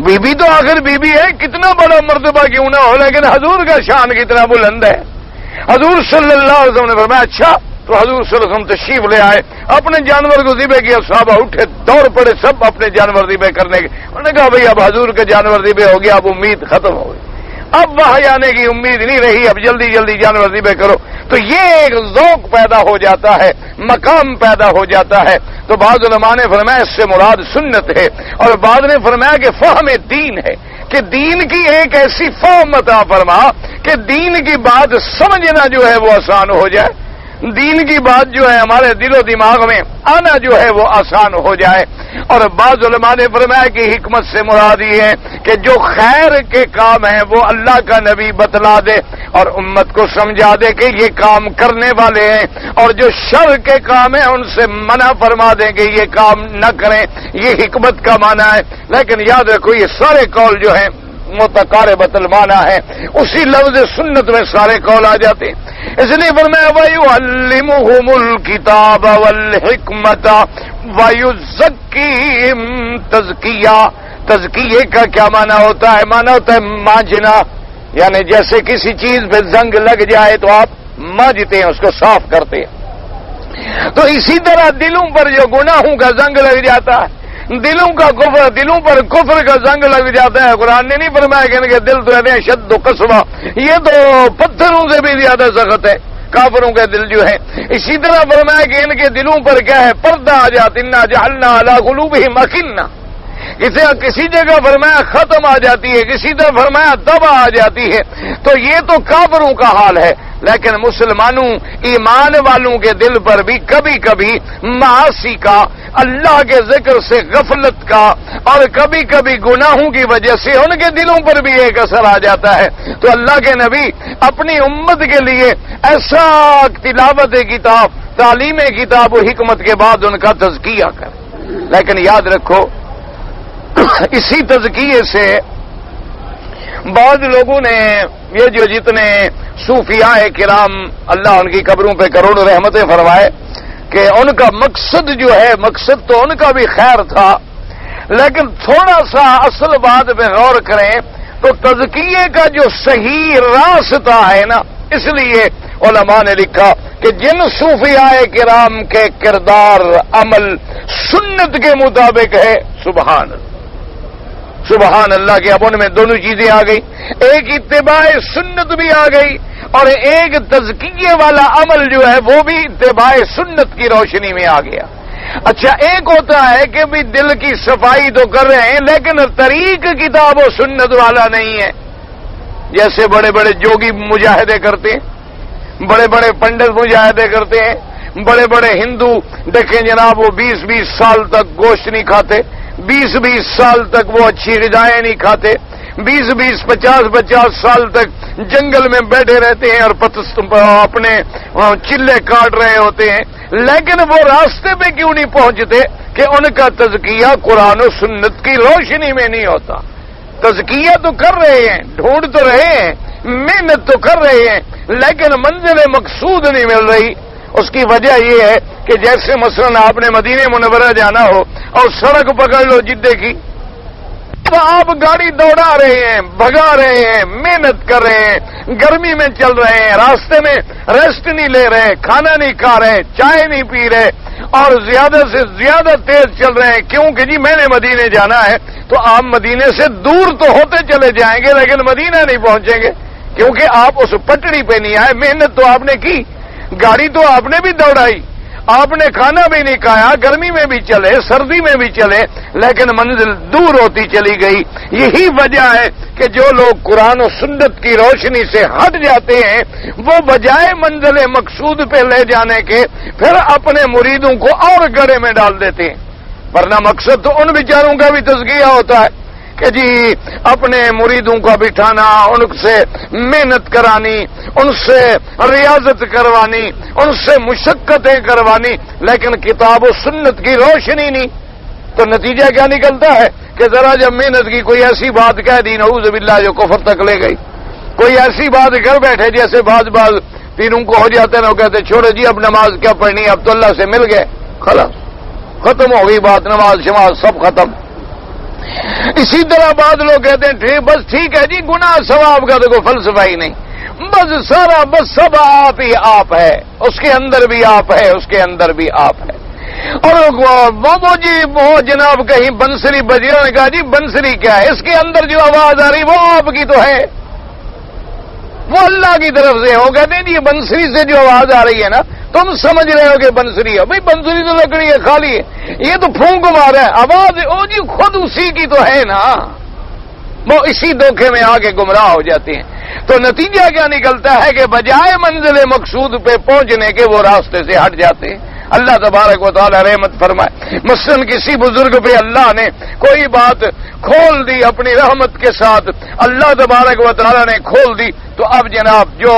بی بی تو آخر بی بی ہے، کتنا بڑا مرتبہ کیوں نہ ہو، لیکن حضور کا شان کتنا بلند ہے. حضور صلی اللہ علیہ وسلم نے فرمایا اچھا، تو حضور صلی اللہ علیہ وسلم تشریف لے آئے، اپنے جانور کو ذبح کیا. صحابہ اٹھے، دوڑ پڑے سب اپنے جانور ذبح کرنے کے. انہوں نے کہا بھئی اب حضور کے جانور ذبح ہو گیا، اب امید ختم ہو گئی، اب وہاں آنے کی امید نہیں رہی، اب جلدی جلدی جانور ذبح کرو. تو یہ ایک ذوق پیدا ہو جاتا ہے، مقام پیدا ہو جاتا ہے. تو بعض علماء نے فرمایا اس سے مراد سنت ہے، اور بعض نے فرمایا کہ فہم دین ہے، کہ دین کی ایک ایسی فہم عطا فرما کہ دین کی بات سمجھنا جو ہے وہ آسان ہو جائے، دین کی بات جو ہے ہمارے دل و دماغ میں آنا جو ہے وہ آسان ہو جائے. اور بعض علماء نے فرمایا کہ حکمت سے مراد یہ ہے کہ جو خیر کے کام ہیں وہ اللہ کا نبی بتلا دے اور امت کو سمجھا دے کہ یہ کام کرنے والے ہیں، اور جو شر کے کام ہیں ان سے منع فرما دیں کہ یہ کام نہ کریں. یہ حکمت کا معنی ہے. لیکن یاد رکھو یہ سارے قول جو ہیں متقاربۃ المعنی ہے، اسی لفظ سنت میں سارے قول آ جاتے ہیں. اس لیے فرمایا وَيُعَلِّمُهُمُ الْكِتَابَ وَالْحِكْمَةَ وَيُزَكِّيهِمْ تزکیہ. تزکیے کا کیا معنی ہوتا ہے؟ معنی ہوتا ہے مانجنا، یعنی جیسے کسی چیز پہ زنگ لگ جائے تو آپ مانجتے ہیں، اس کو صاف کرتے ہیں. تو اسی طرح دلوں پر جو گناہوں کا زنگ لگ جاتا ہے، دلوں پر کفر کا زنگ لگ جاتا ہے. قرآن نے نہیں فرمایا کہ ان کے دل تو رہتے ہیں شد و قصبہ، یہ تو پتھروں سے بھی زیادہ سخت ہے کافروں کے دل جو ہے. اسی طرح فرمایا کہ ان کے دلوں پر کیا ہے؟ پردہ آ جاتی. انا جعلنا علی قلوبہم اکنہ. کسی جگہ فرمایا ختم آ جاتی ہے، کسی طرح فرمایا دبا آ جاتی ہے. تو یہ تو کافروں کا حال ہے. لیکن مسلمانوں ایمان والوں کے دل پر بھی کبھی کبھی معاصی کا، اللہ کے ذکر سے غفلت کا، اور کبھی کبھی گناہوں کی وجہ سے ان کے دلوں پر بھی ایک اثر آ جاتا ہے. تو اللہ کے نبی اپنی امت کے لیے ایسا تلاوت کتاب، تعلیم کتاب و حکمت کے بعد ان کا تزکیہ کر. لیکن یاد رکھو اسی تزکیے سے بعض لوگوں نے، یہ جو جتنے صوفیاء کرام اللہ ان کی قبروں پہ کروڑوں رحمتیں فرمائے، کہ ان کا مقصد جو ہے، مقصد تو ان کا بھی خیر تھا، لیکن تھوڑا سا اصل بات پہ غور کریں تو تزکیے کا جو صحیح راستہ ہے نا، اس لیے علماء نے لکھا کہ جن صوفیاء کرام کے کردار عمل سنت کے مطابق ہے، سبحان اللہ کے اب ان میں دونوں چیزیں آ گئی. ایک اتباع سنت بھی آ گئی، اور ایک تزکیے والا عمل جو ہے وہ بھی اتباع سنت کی روشنی میں آ گیا. اچھا، ایک ہوتا ہے کہ بھی دل کی صفائی تو کر رہے ہیں لیکن طریق کتاب و سنت والا نہیں ہے. جیسے بڑے بڑے جوگی مجاہدے کرتے ہیں، بڑے بڑے پنڈت مجاہدے کرتے ہیں، بڑے بڑے ہندو دیکھیں جناب وہ 20-20 سال تک گوشت نہیں کھاتے، 20-20 سال تک وہ اچھی غذائیں نہیں کھاتے، 20-20 50-50 سال تک جنگل میں بیٹھے رہتے ہیں اور اپنے چلے کاٹ رہے ہوتے ہیں. لیکن وہ راستے پہ کیوں نہیں پہنچتے؟ کہ ان کا تزکیہ قرآن و سنت کی روشنی میں نہیں ہوتا. تزکیہ تو کر رہے ہیں، ڈھونڈ تو رہے ہیں، محنت تو کر رہے ہیں، لیکن منزل مقصود نہیں مل رہی. اس کی وجہ یہ ہے کہ جیسے مثلا آپ نے مدینہ منورہ جانا ہو اور سڑک پکڑ لو جدے کی، تو آپ گاڑی دوڑا رہے ہیں، بھگا رہے ہیں، محنت کر رہے ہیں، گرمی میں چل رہے ہیں، راستے میں ریسٹ نہیں لے رہے، کھانا نہیں کھا رہے، چائے نہیں پی رہے، اور زیادہ سے زیادہ تیز چل رہے ہیں. کیوں کہ جی میں نے مدینے جانا ہے. تو آپ مدینے سے دور تو ہوتے چلے جائیں گے لیکن مدینہ نہیں پہنچیں گے، کیونکہ آپ اس پٹڑی پہ نہیں آئے. محنت تو آپ نے کی، گاڑی تو آپ نے بھی دوڑائی، آپ نے کھانا بھی نہیں کھایا، گرمی میں بھی چلے، سردی میں بھی چلے، لیکن منزل دور ہوتی چلی گئی. یہی وجہ ہے کہ جو لوگ قرآن و سنت کی روشنی سے ہٹ جاتے ہیں وہ بجائے منزل مقصود پہ لے جانے کے پھر اپنے مریدوں کو اور گڑھے میں ڈال دیتے ہیں. ورنہ مقصد تو ان بیچاروں کا بھی تزکیہ ہوتا ہے کہ جی اپنے مریدوں کا بٹھانا، ان سے محنت کرانی، ان سے ریاضت کروانی، ان سے مشقتیں کروانی، لیکن کتاب و سنت کی روشنی نہیں. تو نتیجہ کیا نکلتا ہے کہ ذرا جب محنت کی کوئی ایسی بات کہہ دی نعوذ باللہ جو کفر تک لے گئی، کوئی ایسی بات کر بیٹھے جیسے بعض پیروں کو ہو جاتے ہیں، وہ کہتے چھوڑو جی اب نماز کیا پڑھنی، اب تو اللہ سے مل گئے، خلاص ختم ہو گئی بات، نماز شماز سب ختم. اسی طرح بعض لوگ کہتے ہیں بس ٹھیک ہے جی گناہ ثواب کا تو کوئی فلسفہ ہی نہیں، بس سارا بس سب آپ ہی آپ ہے، اس کے اندر بھی آپ ہے، اس کے اندر بھی آپ ہے. اور وہ جی وہ جناب کہیں بنسری بجیروں نے کہا جی بنسری کیا ہے، اس کے اندر جو آواز آ رہی وہ آپ کی تو ہے. وہ اللہ کی طرف سے ہے۔ وہ کہتے ہیں یہ بنسری سے جو آواز آ رہی ہے نا، تم سمجھ رہے ہو کہ بنسری ہے، بھائی بنسری تو لکڑی ہے، خالی ہے، یہ تو پھونک مارا ہے، آواز او جی خود اسی کی تو ہے نا۔ وہ اسی دھوکے میں آ کے گمراہ ہو جاتے ہیں۔ تو نتیجہ کیا نکلتا ہے کہ بجائے منزل مقصود پہ پہنچنے کے وہ راستے سے ہٹ جاتے ہیں۔ اللہ تبارک و تعالی رحمت فرمائے۔ مثلاً کسی بزرگ پہ اللہ نے کوئی بات کھول دی اپنی رحمت کے ساتھ، اللہ تبارک و تعالی نے کھول دی، تو اب جناب جو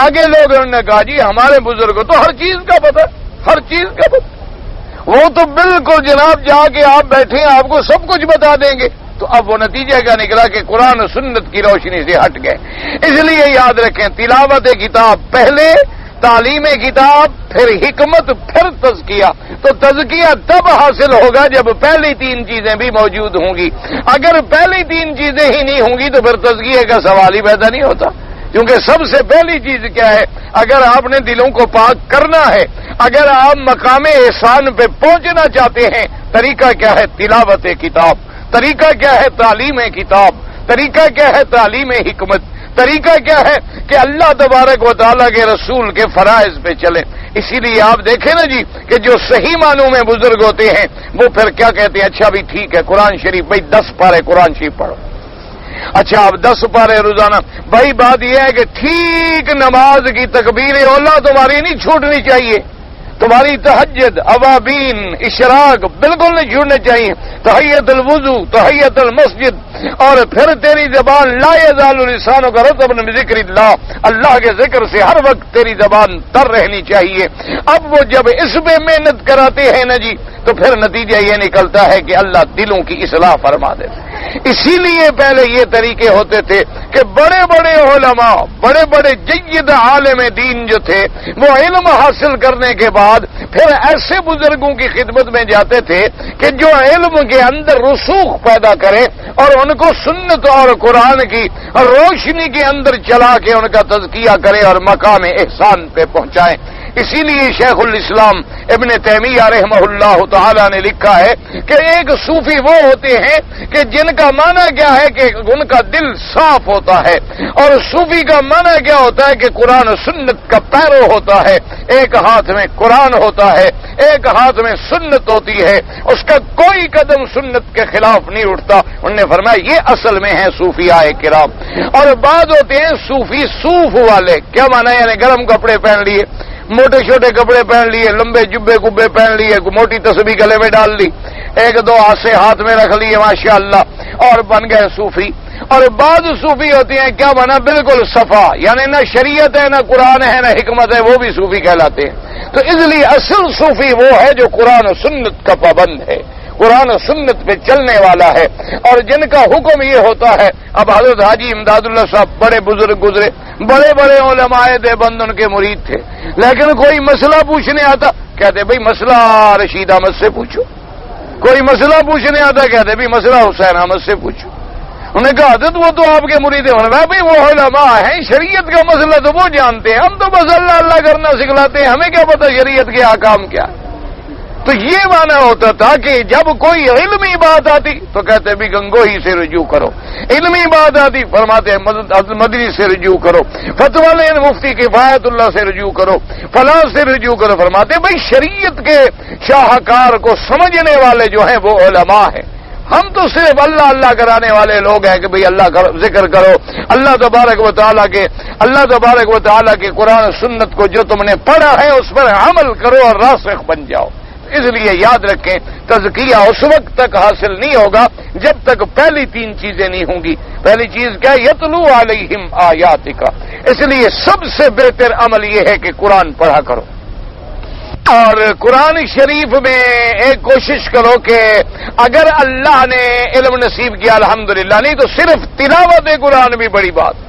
آگے لوگ انہوں نے کہا جی ہمارے بزرگ تو ہر چیز کا پتہ، ہر چیز کا پتہ، وہ تو بالکل جناب جا کے آپ بیٹھے ہیں آپ کو سب کچھ بتا دیں گے۔ تو اب وہ نتیجہ کیا نکلا کہ قرآن و سنت کی روشنی سے ہٹ گئے۔ اس لیے یاد رکھیں، تلاوت کتاب پہلے، تعلیم کتاب، پھر حکمت، پھر تزکیہ۔ تو تزکیہ تب حاصل ہوگا جب پہلی تین چیزیں بھی موجود ہوں گی۔ اگر پہلی تین چیزیں ہی نہیں ہوں گی تو پھر تزکیے کا سوال ہی پیدا نہیں ہوتا، کیونکہ سب سے پہلی چیز کیا ہے؟ اگر آپ نے دلوں کو پاک کرنا ہے، اگر آپ مقام احسان پہ پہنچنا چاہتے ہیں، طریقہ کیا ہے؟ تلاوت کتاب۔ طریقہ کیا ہے؟ تعلیم کتاب۔ طریقہ کیا ہے؟ تعلیم حکمت۔ طریقہ کیا ہے؟ کہ اللہ تبارک و تعالیٰ کے رسول کے فرائض پہ چلیں۔ اسی لیے آپ دیکھیں نا جی کہ جو صحیح معنوں میں بزرگ ہوتے ہیں وہ پھر کیا کہتے ہیں؟ اچھا بھی ٹھیک ہے قرآن شریف، بھائی 10 پارے قرآن شریف پڑھو۔ اچھا آپ 10 پارے روزانہ، بھائی بات یہ ہے کہ ٹھیک نماز کی تکبیر اولا تمہاری نہیں چھوٹنی چاہیے، تمہاری تہجد، اوابین، اشراق بالکل نہیں چھوڑنے چاہیے، تحیت الوضو، تحیت المسجد، اور پھر تیری زبان لا یزال لسانک رطبا بذکر اللہ، اللہ کے ذکر سے ہر وقت تیری زبان تر رہنی چاہیے۔ اب وہ جب اس میں محنت کراتے ہیں نا جی تو پھر نتیجہ یہ نکلتا ہے کہ اللہ دلوں کی اصلاح فرما دیتے۔ اسی لیے پہلے یہ طریقے ہوتے تھے کہ بڑے بڑے علماء، بڑے بڑے جید عالم دین جو تھے وہ علم حاصل کرنے کے بعد پھر ایسے بزرگوں کی خدمت میں جاتے تھے کہ جو علم کے اندر رسوخ پیدا کرے اور ان کو سنت اور قرآن کی روشنی کے اندر چلا کے ان کا تزکیہ کرے اور مقام احسان پہ پہنچائے۔ اسی لیے شیخ الاسلام ابن تیمیہ رحمہ اللہ تعالی نے لکھا ہے کہ ایک صوفی وہ ہوتے ہیں کہ جن کا معنی کیا ہے کہ ان کا دل صاف ہوتا ہے، اور صوفی کا معنی کیا ہوتا ہے کہ قرآن و سنت کا پیرو ہوتا ہے، ایک ہاتھ میں قرآن ہوتا ہے، ایک ہاتھ میں سنت ہوتی ہے، اس کا کوئی قدم سنت کے خلاف نہیں اٹھتا۔ انہوں نے فرمایا یہ اصل میں ہے صوفیاء کرام۔ اور بعض ہوتے ہیں صوفی صوف والے، کیا معنی ہے؟ یعنی گرم کپڑے پہن لیے، موٹے چھوٹے کپڑے پہن لیے، لمبے جبے کبے پہن لیے، موٹی تسبیح گلے میں ڈال لی، ایک دو آسے ہاتھ میں رکھ لیے ماشاءاللہ، اور بن گئے صوفی۔ اور بعض صوفی ہوتے ہیں کیا بنا؟ بالکل صفا، یعنی نہ شریعت ہے نہ قرآن ہے نہ حکمت ہے، وہ بھی صوفی کہلاتے ہیں۔ تو اس لیے اصل صوفی وہ ہے جو قرآن و سنت کا پابند ہے، قرآن و سنت پہ چلنے والا ہے، اور جن کا حکم یہ ہوتا ہے۔ اب حضرت حاجی امداد اللہ صاحب بڑے بزرگ گزرے، بڑے بڑے علماء دیوبند ان کے مرید تھے، لیکن کوئی مسئلہ پوچھنے آتا کہتے بھئی مسئلہ رشید احمد سے پوچھو، کوئی مسئلہ پوچھنے آتا کہتے بھئی مسئلہ حسین احمد سے پوچھو۔ انہوں نے کہا حضرت وہ تو آپ کے مرید ہیں، بھائی وہ علماء ہیں، شریعت کا مسئلہ تو وہ جانتے ہیں، ہم تو بس اللہ اللہ کرنا سکھلاتے ہیں، ہمیں کیا پتہ شریعت کے احکام کیا۔ تو یہ معنی ہوتا تھا کہ جب کوئی علمی بات آتی تو کہتے بھی گنگوہی سے رجوع کرو، علمی بات آتی فرماتے ہیں مدنی سے رجوع کرو، فتویٰ مفتی کفایت اللہ سے رجوع کرو، فلاں سے رجوع کرو، فرماتے ہیں بھائی شریعت کے شاہکار کو سمجھنے والے جو ہیں وہ علماء ہیں، ہم تو صرف اللہ اللہ کرانے والے لوگ ہیں کہ بھئی اللہ ذکر کرو، اللہ تبارک و تعالیٰ کے قرآن و سنت کو جو تم نے پڑھا ہے اس پر عمل کرو اور راسخ بن جاؤ۔ اس لیے یاد رکھیں تزکیہ اس وقت تک حاصل نہیں ہوگا جب تک پہلی تین چیزیں نہیں ہوں گی۔ پہلی چیز کیا؟ یتلو علیہم آیاتک، اس لیے سب سے بہتر عمل یہ ہے کہ قرآن پڑھا کرو، اور قرآن شریف میں ایک کوشش کرو کہ اگر اللہ نے علم نصیب کیا الحمدللہ، نہیں تو صرف تلاوت قرآن بھی بڑی بات،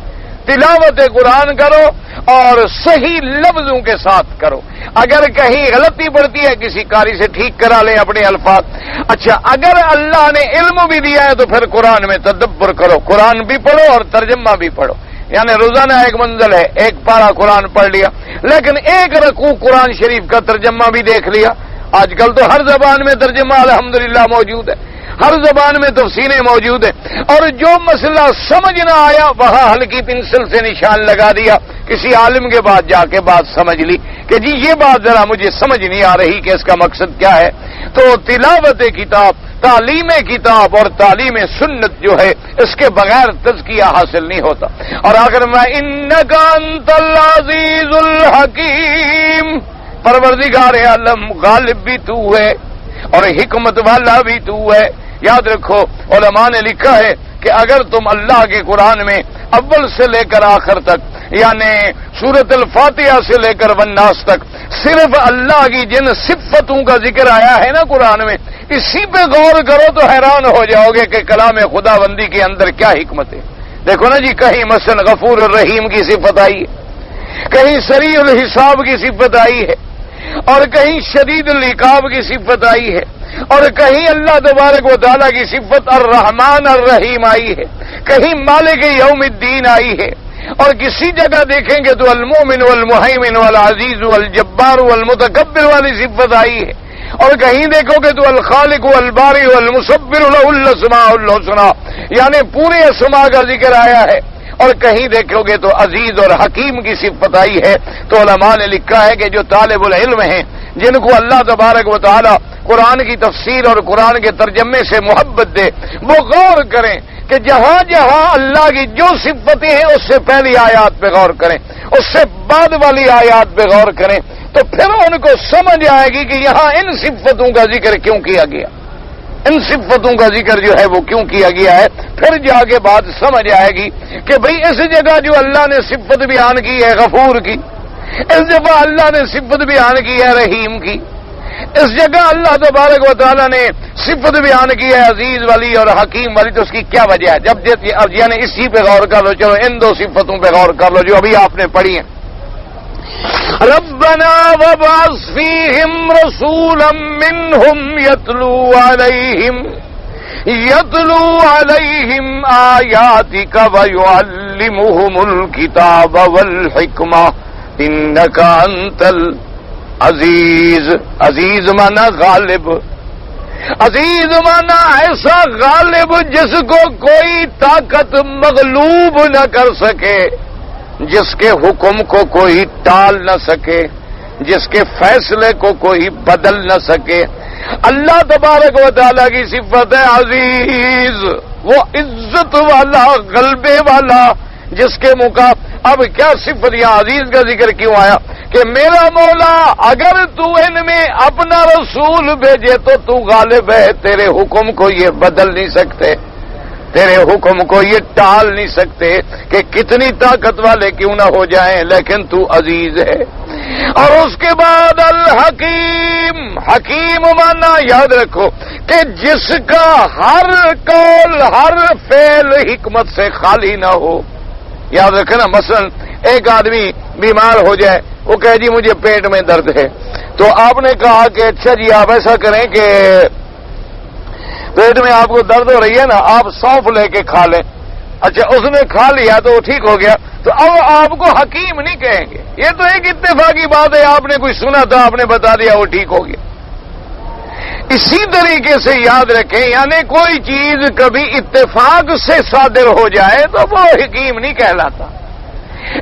تلاوت قرآن کرو اور صحیح لفظوں کے ساتھ کرو۔ اگر کہیں غلطی پڑتی ہے کسی قاری سے ٹھیک کرا لیں اپنے الفاظ۔ اچھا اگر اللہ نے علم بھی دیا ہے تو پھر قرآن میں تدبر کرو، قرآن بھی پڑھو اور ترجمہ بھی پڑھو، یعنی روزانہ ایک منزل ہے، ایک پارہ قرآن پڑھ لیا، لیکن ایک رکوع قرآن شریف کا ترجمہ بھی دیکھ لیا۔ آج کل تو ہر زبان میں ترجمہ الحمدللہ موجود ہے، ہر زبان میں تفسیریں موجود ہیں، اور جو مسئلہ سمجھ نہ آیا وہاں ہلکی پنسل سے نشان لگا دیا، کسی عالم کے بعد جا کے بات سمجھ لی کہ جی یہ بات ذرا مجھے سمجھ نہیں آ رہی کہ اس کا مقصد کیا ہے۔ تو تلاوت کتاب، تعلیم کتاب اور تعلیم سنت جو ہے اس کے بغیر تزکیہ حاصل نہیں ہوتا۔ اور آخر میں انک انت العزیز الحکیم، پروردگار عالم غالب بھی تو ہے اور حکمت والا بھی تو ہے۔ یاد رکھو علماء نے لکھا ہے کہ اگر تم اللہ کے قرآن میں اول سے لے کر آخر تک، یعنی سورۃ الفاتحہ سے لے کر والناس تک صرف اللہ کی جن صفتوں کا ذکر آیا ہے نا قرآن میں، اسی پہ غور کرو تو حیران ہو جاؤ گے کہ کلام خدا بندی کے اندر کیا حکمت ہے۔ دیکھو نا جی، کہیں مثلا غفور الرحیم کی صفت آئی ہے، کہیں سریع الحساب کی صفت آئی ہے، اور کہیں شدید العقاب کی صفت آئی ہے، اور کہیں اللہ تبارک و تعالیٰ کی صفت الرحمن الرحیم آئی ہے، کہیں مالک یوم الدین آئی ہے، اور کسی جگہ دیکھیں گے تو المؤمن والمہیمن والعزیز والجبار والمتکبر والی صفت آئی ہے، اور کہیں دیکھو گے تو الخالق والباری والمصور له الاسماء الحسنى، یعنی پورے اسماء کا ذکر آیا ہے، اور کہیں دیکھو گے تو عزیز اور حکیم کی صفت آئی ہے۔ تو علماء نے لکھا ہے کہ جو طالب العلم ہیں، جن کو اللہ تبارک و تعالی قرآن کی تفسیر اور قرآن کے ترجمے سے محبت دے، وہ غور کریں کہ جہاں جہاں اللہ کی جو صفتیں ہیں اس سے پہلی آیات پہ غور کریں، اس سے بعد والی آیات پہ غور کریں، تو پھر ان کو سمجھ آئے گی کہ یہاں ان صفتوں کا ذکر کیوں کیا گیا، ان صفتوں کا ذکر جو ہے وہ کیوں کیا گیا ہے۔ پھر جا کے بات سمجھ آئے گی کہ بھئی اس جگہ جو اللہ نے صفت بیان کی ہے غفور کی، اس جگہ اللہ نے صفت بیان کی ہے رحیم کی، اس جگہ اللہ تبارک و تعالیٰ نے صفت بیان کی ہے عزیز والی اور حکیم والی، تو اس کی کیا وجہ ہے؟ جب یعنی اسی پہ غور کر لو، چلو ان دو صفتوں پہ غور کر لو جو ابھی آپ نے پڑھی ہیں۔ ربنا وابعث فیہم رسولا منہم یتلو علیہم آیاتک ویعلمہم الکتاب والحکمہ انک انت العزیز۔ عزیز مانا غالب، عزیز مانا ایسا غالب جس کو کوئی طاقت مغلوب نہ کر سکے، جس کے حکم کو کوئی ٹال نہ سکے، جس کے فیصلے کو کوئی بدل نہ سکے۔ اللہ تبارک و تعالیٰ کی صفت ہے عزیز، وہ عزت والا، غلبے والا، جس کے اب کیا صفت یہاں عزیز کا ذکر کیوں آیا کہ میرا مولا اگر تو ان میں اپنا رسول بھیجے تو غالب ہے، تیرے حکم کو یہ بدل نہیں سکتے، تیرے حکم کو یہ ٹال نہیں سکتے کہ کتنی طاقت والے کیوں نہ ہو جائیں، لیکن تو عزیز ہے۔ اور اس کے بعد الحکیم، حکیم مانا یاد رکھو کہ جس کا ہر قول ہر فعل حکمت سے خالی نہ ہو۔ یاد رکھے نا، مثلا ایک آدمی بیمار ہو جائے، وہ کہے جی مجھے پیٹ میں درد ہے، تو آپ نے کہا کہ اچھا جی آپ ایسا کریں کہ پیٹ میں آپ کو درد ہو رہی ہے نا، آپ سونف لے کے کھا لیں۔ اچھا اس نے کھا لیا تو وہ ٹھیک ہو گیا، تو اب آپ کو حکیم نہیں کہیں گے، یہ تو ایک اتفاقی بات ہے، آپ نے کوئی سنا تھا، آپ نے بتا دیا، وہ ٹھیک ہو گیا۔ اسی طریقے سے یاد رکھیں، یعنی کوئی چیز کبھی اتفاق سے صادر ہو جائے تو وہ حکیم نہیں کہلاتا۔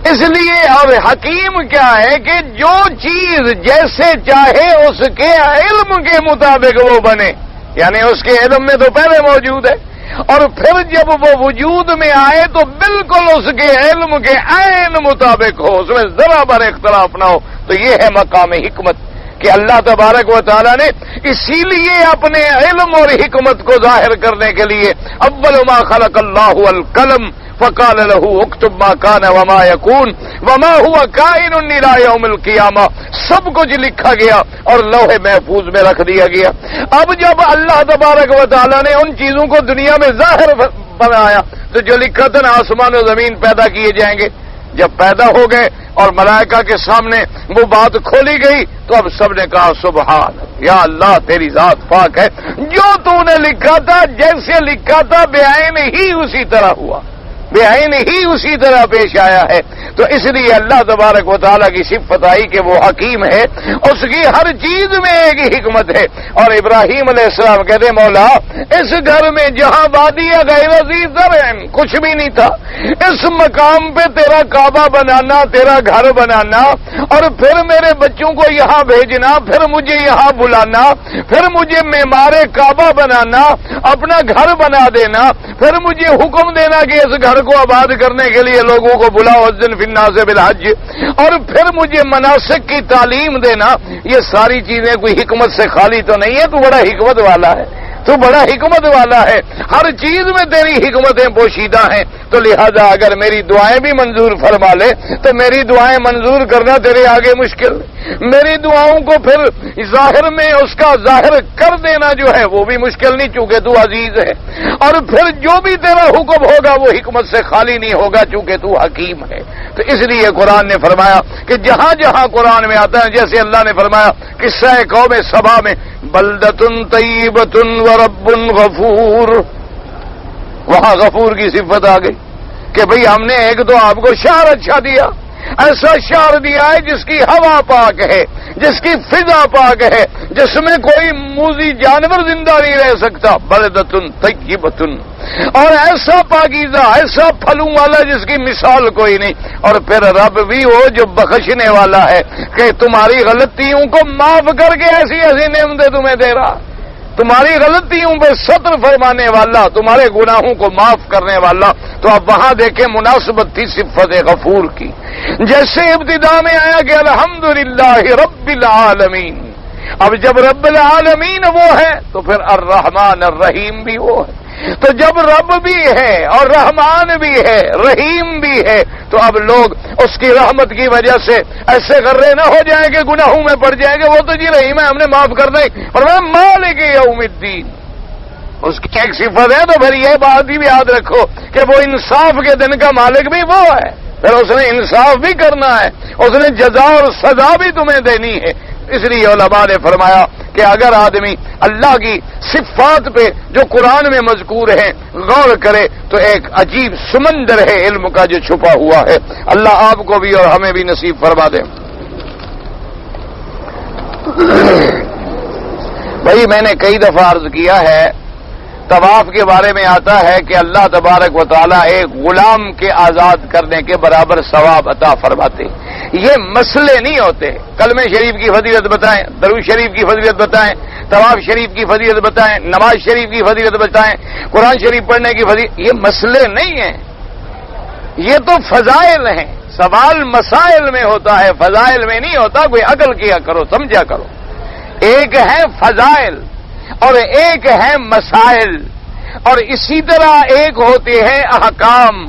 اس لیے اب حکیم کیا ہے کہ جو چیز جیسے چاہے اس کے علم کے مطابق وہ بنے، یعنی اس کے علم میں تو پہلے موجود ہے، اور پھر جب وہ وجود میں آئے تو بالکل اس کے علم کے عین مطابق ہو، اس میں ذرا بر اختلاف نہ ہو، تو یہ ہے مقام حکمت کہ اللہ تبارک و تعالیٰ نے اسی لیے اپنے علم اور حکمت کو ظاہر کرنے کے لیے اول ما خلق اللہ القلم فقال له اكتب ما كان وما يكون وما هو كائن الى يوم القيامه، سب کچھ لکھا گیا اور لوح محفوظ میں رکھ دیا گیا۔ اب جب اللہ تبارک و تعالیٰ نے ان چیزوں کو دنیا میں ظاہر بنایا تو جو لکھا تھا نا آسمان و زمین پیدا کیے جائیں گے، جب پیدا ہو گئے اور ملائکہ کے سامنے وہ بات کھولی گئی تو اب سب نے کہا سبحان یا اللہ تیری ذات پاک ہے، جو تو نے لکھا تھا جیسے لکھا تھا بعین ہی اسی طرح ہوا۔ بعین ہی اسی طرح پیش آیا ہے. تو اس لیے اللہ تبارک و تعالیٰ کی صفت آئی کہ وہ حکیم ہے، اس کی ہر چیز میں ایک ہی حکمت ہے. اور ابراہیم علیہ السلام کہتے مولا اس گھر میں جہاں وادی غیر ذی زرع کچھ بھی نہیں تھا، اس مقام پہ تیرا کعبہ بنانا، تیرا گھر بنانا، اور پھر میرے بچوں کو یہاں بھیجنا، پھر مجھے یہاں بلانا، پھر مجھے معمار کعبہ بنانا، اپنا گھر بنا دینا، پھر مجھے حکم دینا کہ اس گھر کو آباد کرنے کے لیے لوگوں کو بلاؤ اذن فی الناس بالحج، اور پھر مجھے مناسک کی تعلیم دینا. یہ ساری چیزیں کوئی حکمت سے خالی تو نہیں ہے. تو بڑا حکمت والا ہے، تو بڑا حکمت والا ہے. ہر چیز میں تیری حکمتیں پوشیدہ ہیں. تو لہذا اگر میری دعائیں بھی منظور فرما لے تو میری دعائیں منظور کرنا تیرے آگے مشکل. میری دعاؤں کو پھر ظاہر میں اس کا ظاہر کر دینا جو ہے وہ بھی مشکل نہیں، چونکہ تو عزیز ہے. اور پھر جو بھی تیرا حکم ہوگا وہ حکمت سے خالی نہیں ہوگا، چونکہ تو حکیم ہے. تو اس لیے قرآن نے فرمایا کہ جہاں جہاں قرآن میں آتا ہے، جیسے اللہ نے فرمایا قصہ قوم سبا میں بلدۃ طیبۃ ورب غفور، وہاں غفور کی صفت آ گئی کہ بھئی ہم نے ایک تو آپ کو شہر اچھا دیا، ایسا شہر دیا ہے جس کی ہوا پاک ہے، جس کی فضا پاک ہے، جس میں کوئی موذی جانور زندہ نہیں رہ سکتا. بلدۃ طیبۃ، اور ایسا پاکیزہ، ایسا پھلوں والا جس کی مثال کوئی نہیں. اور پھر رب بھی ہو جو بخشنے والا ہے کہ تمہاری غلطیوں کو معاف کر کے ایسی ایسی نعمتیں تمہیں دے رہا، تمہاری غلطیوں پہ ستر فرمانے والا، تمہارے گناہوں کو معاف کرنے والا. تو اب وہاں دیکھیں مناسبت تھی صفت غفور کی. جیسے ابتدا میں آیا کہ الحمدللہ رب العالمین، اب جب رب العالمین وہ ہے تو پھر الرحمن الرحیم بھی وہ ہے. تو جب رب بھی ہے اور رحمان بھی ہے، رحیم بھی ہے، تو اب لوگ اس کی رحمت کی وجہ سے ایسے غرے نہ ہو جائیں کہ گناہوں میں پڑ جائیں گے. وہ تو جی رحیم ہے، ہم نے معاف کر دیں. اور میں مالک یوم الدین اس کی ایک صفت ہے. تو پھر یہ بات بھی یاد رکھو کہ وہ انصاف کے دن کا مالک بھی وہ ہے. پھر اس نے انصاف بھی کرنا ہے، اس نے جزا اور سزا بھی تمہیں دینی ہے. اس لیے علماء نے فرمایا کہ اگر آدمی اللہ کی صفات پہ جو قرآن میں مذکور ہیں غور کرے تو ایک عجیب سمندر ہے علم کا جو چھپا ہوا ہے. اللہ آپ کو بھی اور ہمیں بھی نصیب فرما دے. بھائی میں نے کئی دفعہ عرض کیا ہے، طواف کے بارے میں آتا ہے کہ اللہ تبارک و تعالیٰ ایک غلام کے آزاد کرنے کے برابر ثواب عطا فرماتے. یہ مسئلے نہیں ہوتے. کلمہ شریف کی فضیلت بتائیں، درود شریف کی فضیلت بتائیں، طواف شریف کی فضیلت بتائیں، نماز شریف کی فضیلت بتائیں، قرآن شریف پڑھنے کی فضیلت. یہ مسئلے نہیں ہیں، یہ تو فضائل ہیں. سوال مسائل میں ہوتا ہے، فضائل میں نہیں ہوتا. کوئی عقل کیا کرو، سمجھا کرو. ایک ہے فضائل اور ایک ہے مسائل، اور اسی طرح ایک ہوتے ہیں احکام.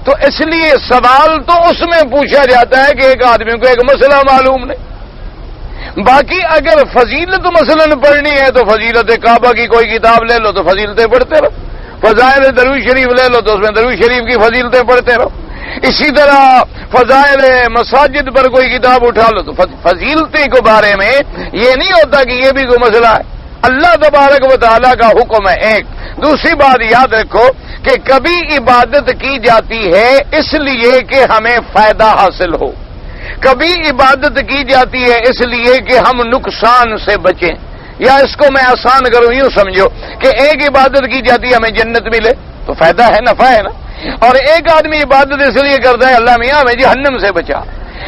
تو اس لیے سوال تو اس میں پوچھا جاتا ہے کہ ایک آدمی کو ایک مسئلہ معلوم نہیں. باقی اگر فضیلت مثلا پڑھنی ہے تو فضیلت کعبہ کی کوئی کتاب لے لو تو فضیلتیں پڑھتے رہو. فضائل درود شریف لے لو تو اس میں درود شریف کی فضیلتیں پڑھتے رہو. اسی طرح فضائل مساجد پر کوئی کتاب اٹھا لو تو فضیلتیں کے بارے میں یہ نہیں ہوتا کہ یہ بھی کوئی مسئلہ ہے. اللہ تبارک و تعالیٰ کا حکم ہے ایک. دوسری بات یاد رکھو کہ کبھی عبادت کی جاتی ہے اس لیے کہ ہمیں فائدہ حاصل ہو، کبھی عبادت کی جاتی ہے اس لیے کہ ہم نقصان سے بچیں. یا اس کو میں آسان کروں، یوں سمجھو کہ ایک عبادت کی جاتی ہے ہمیں جنت ملے تو فائدہ ہے، نفع ہے نا. اور ایک آدمی عبادت اس لیے کرتا ہے اللہ میاں ہمیں جہنم سے بچا.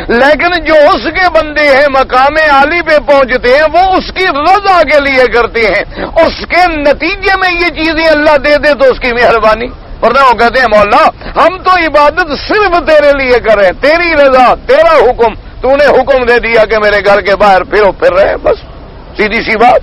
لیکن جو اس کے بندے ہیں مقام عالی پہ پہنچتے ہیں وہ اس کی رضا کے لیے کرتے ہیں، اس کے نتیجے میں یہ چیزیں اللہ دے دے تو اس کی مہربانی. ورنہ وہ کہتے ہیں مولا ہم تو عبادت صرف تیرے لیے کر رہے ہیں، تیری رضا، تیرا حکم، تو نے حکم دے دیا کہ میرے گھر کے باہر پھر رہے. بس سیدھی سی بات،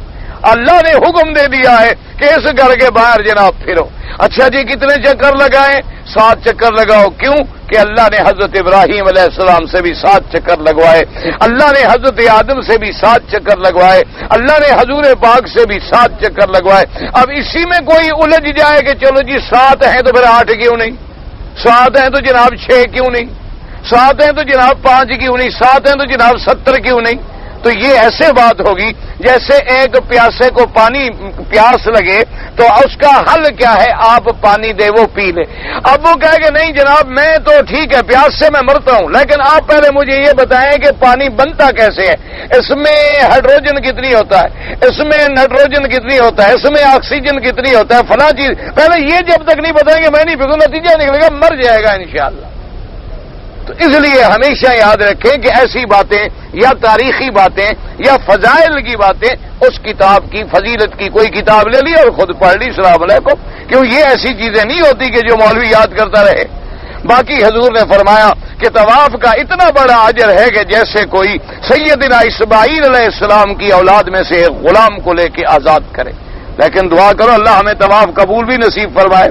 اللہ نے حکم دے دیا ہے کہ اس گھر کے باہر جناب پھرو. اچھا جی کتنے چکر لگائیں؟ 7 چکر لگاؤ. کیوں کہ اللہ نے حضرت ابراہیم علیہ السلام سے بھی 7 چکر لگوائے، اللہ نے حضرت آدم سے بھی 7 چکر لگوائے، اللہ نے حضور پاک سے بھی 7 چکر لگوائے. اب اسی میں کوئی الجھ جائے کہ چلو جی 7 ہیں تو پھر 8 کیوں نہیں، 7 ہیں تو جناب 6 کیوں نہیں، 7 ہیں تو جناب 5 کیوں نہیں، 7 ہیں تو جناب 70 کیوں نہیں. تو یہ ایسے بات ہوگی جیسے ایک پیاسے کو پانی پیاس لگے تو اس کا حل کیا ہے؟ آپ پانی دے وہ پی لے۔ اب وہ کہے کہ نہیں جناب میں تو ٹھیک ہے پیاس سے میں مرتا ہوں، لیکن آپ پہلے مجھے یہ بتائیں کہ پانی بنتا کیسے ہے، اس میں ہائیڈروجن کتنی ہوتا ہے، اس میں نائٹروجن کتنی ہوتا ہے، اس میں آکسیجن کتنی ہوتا ہے، فلاں چیز پہلے یہ جب تک نہیں بتائیں گے میں نہیں پیوں، نتیجہ نکلے گا مر جائے گا انشاءاللہ۔ تو اس لیے ہمیشہ یاد رکھیں کہ ایسی باتیں یا تاریخی باتیں یا فضائل کی باتیں اس کتاب کی فضیلت کی کوئی کتاب لے لی اور خود پڑھ لی، السلام علیکم، کیوں یہ ایسی چیزیں نہیں ہوتی کہ جو مولوی یاد کرتا رہے۔ باقی حضور نے فرمایا کہ طواف کا اتنا بڑا اجر ہے کہ جیسے کوئی سیدنا اسماعیل علیہ السلام کی اولاد میں سے ایک غلام کو لے کے آزاد کرے۔ لیکن دعا کرو اللہ ہمیں طواف قبول بھی نصیب فرمائے۔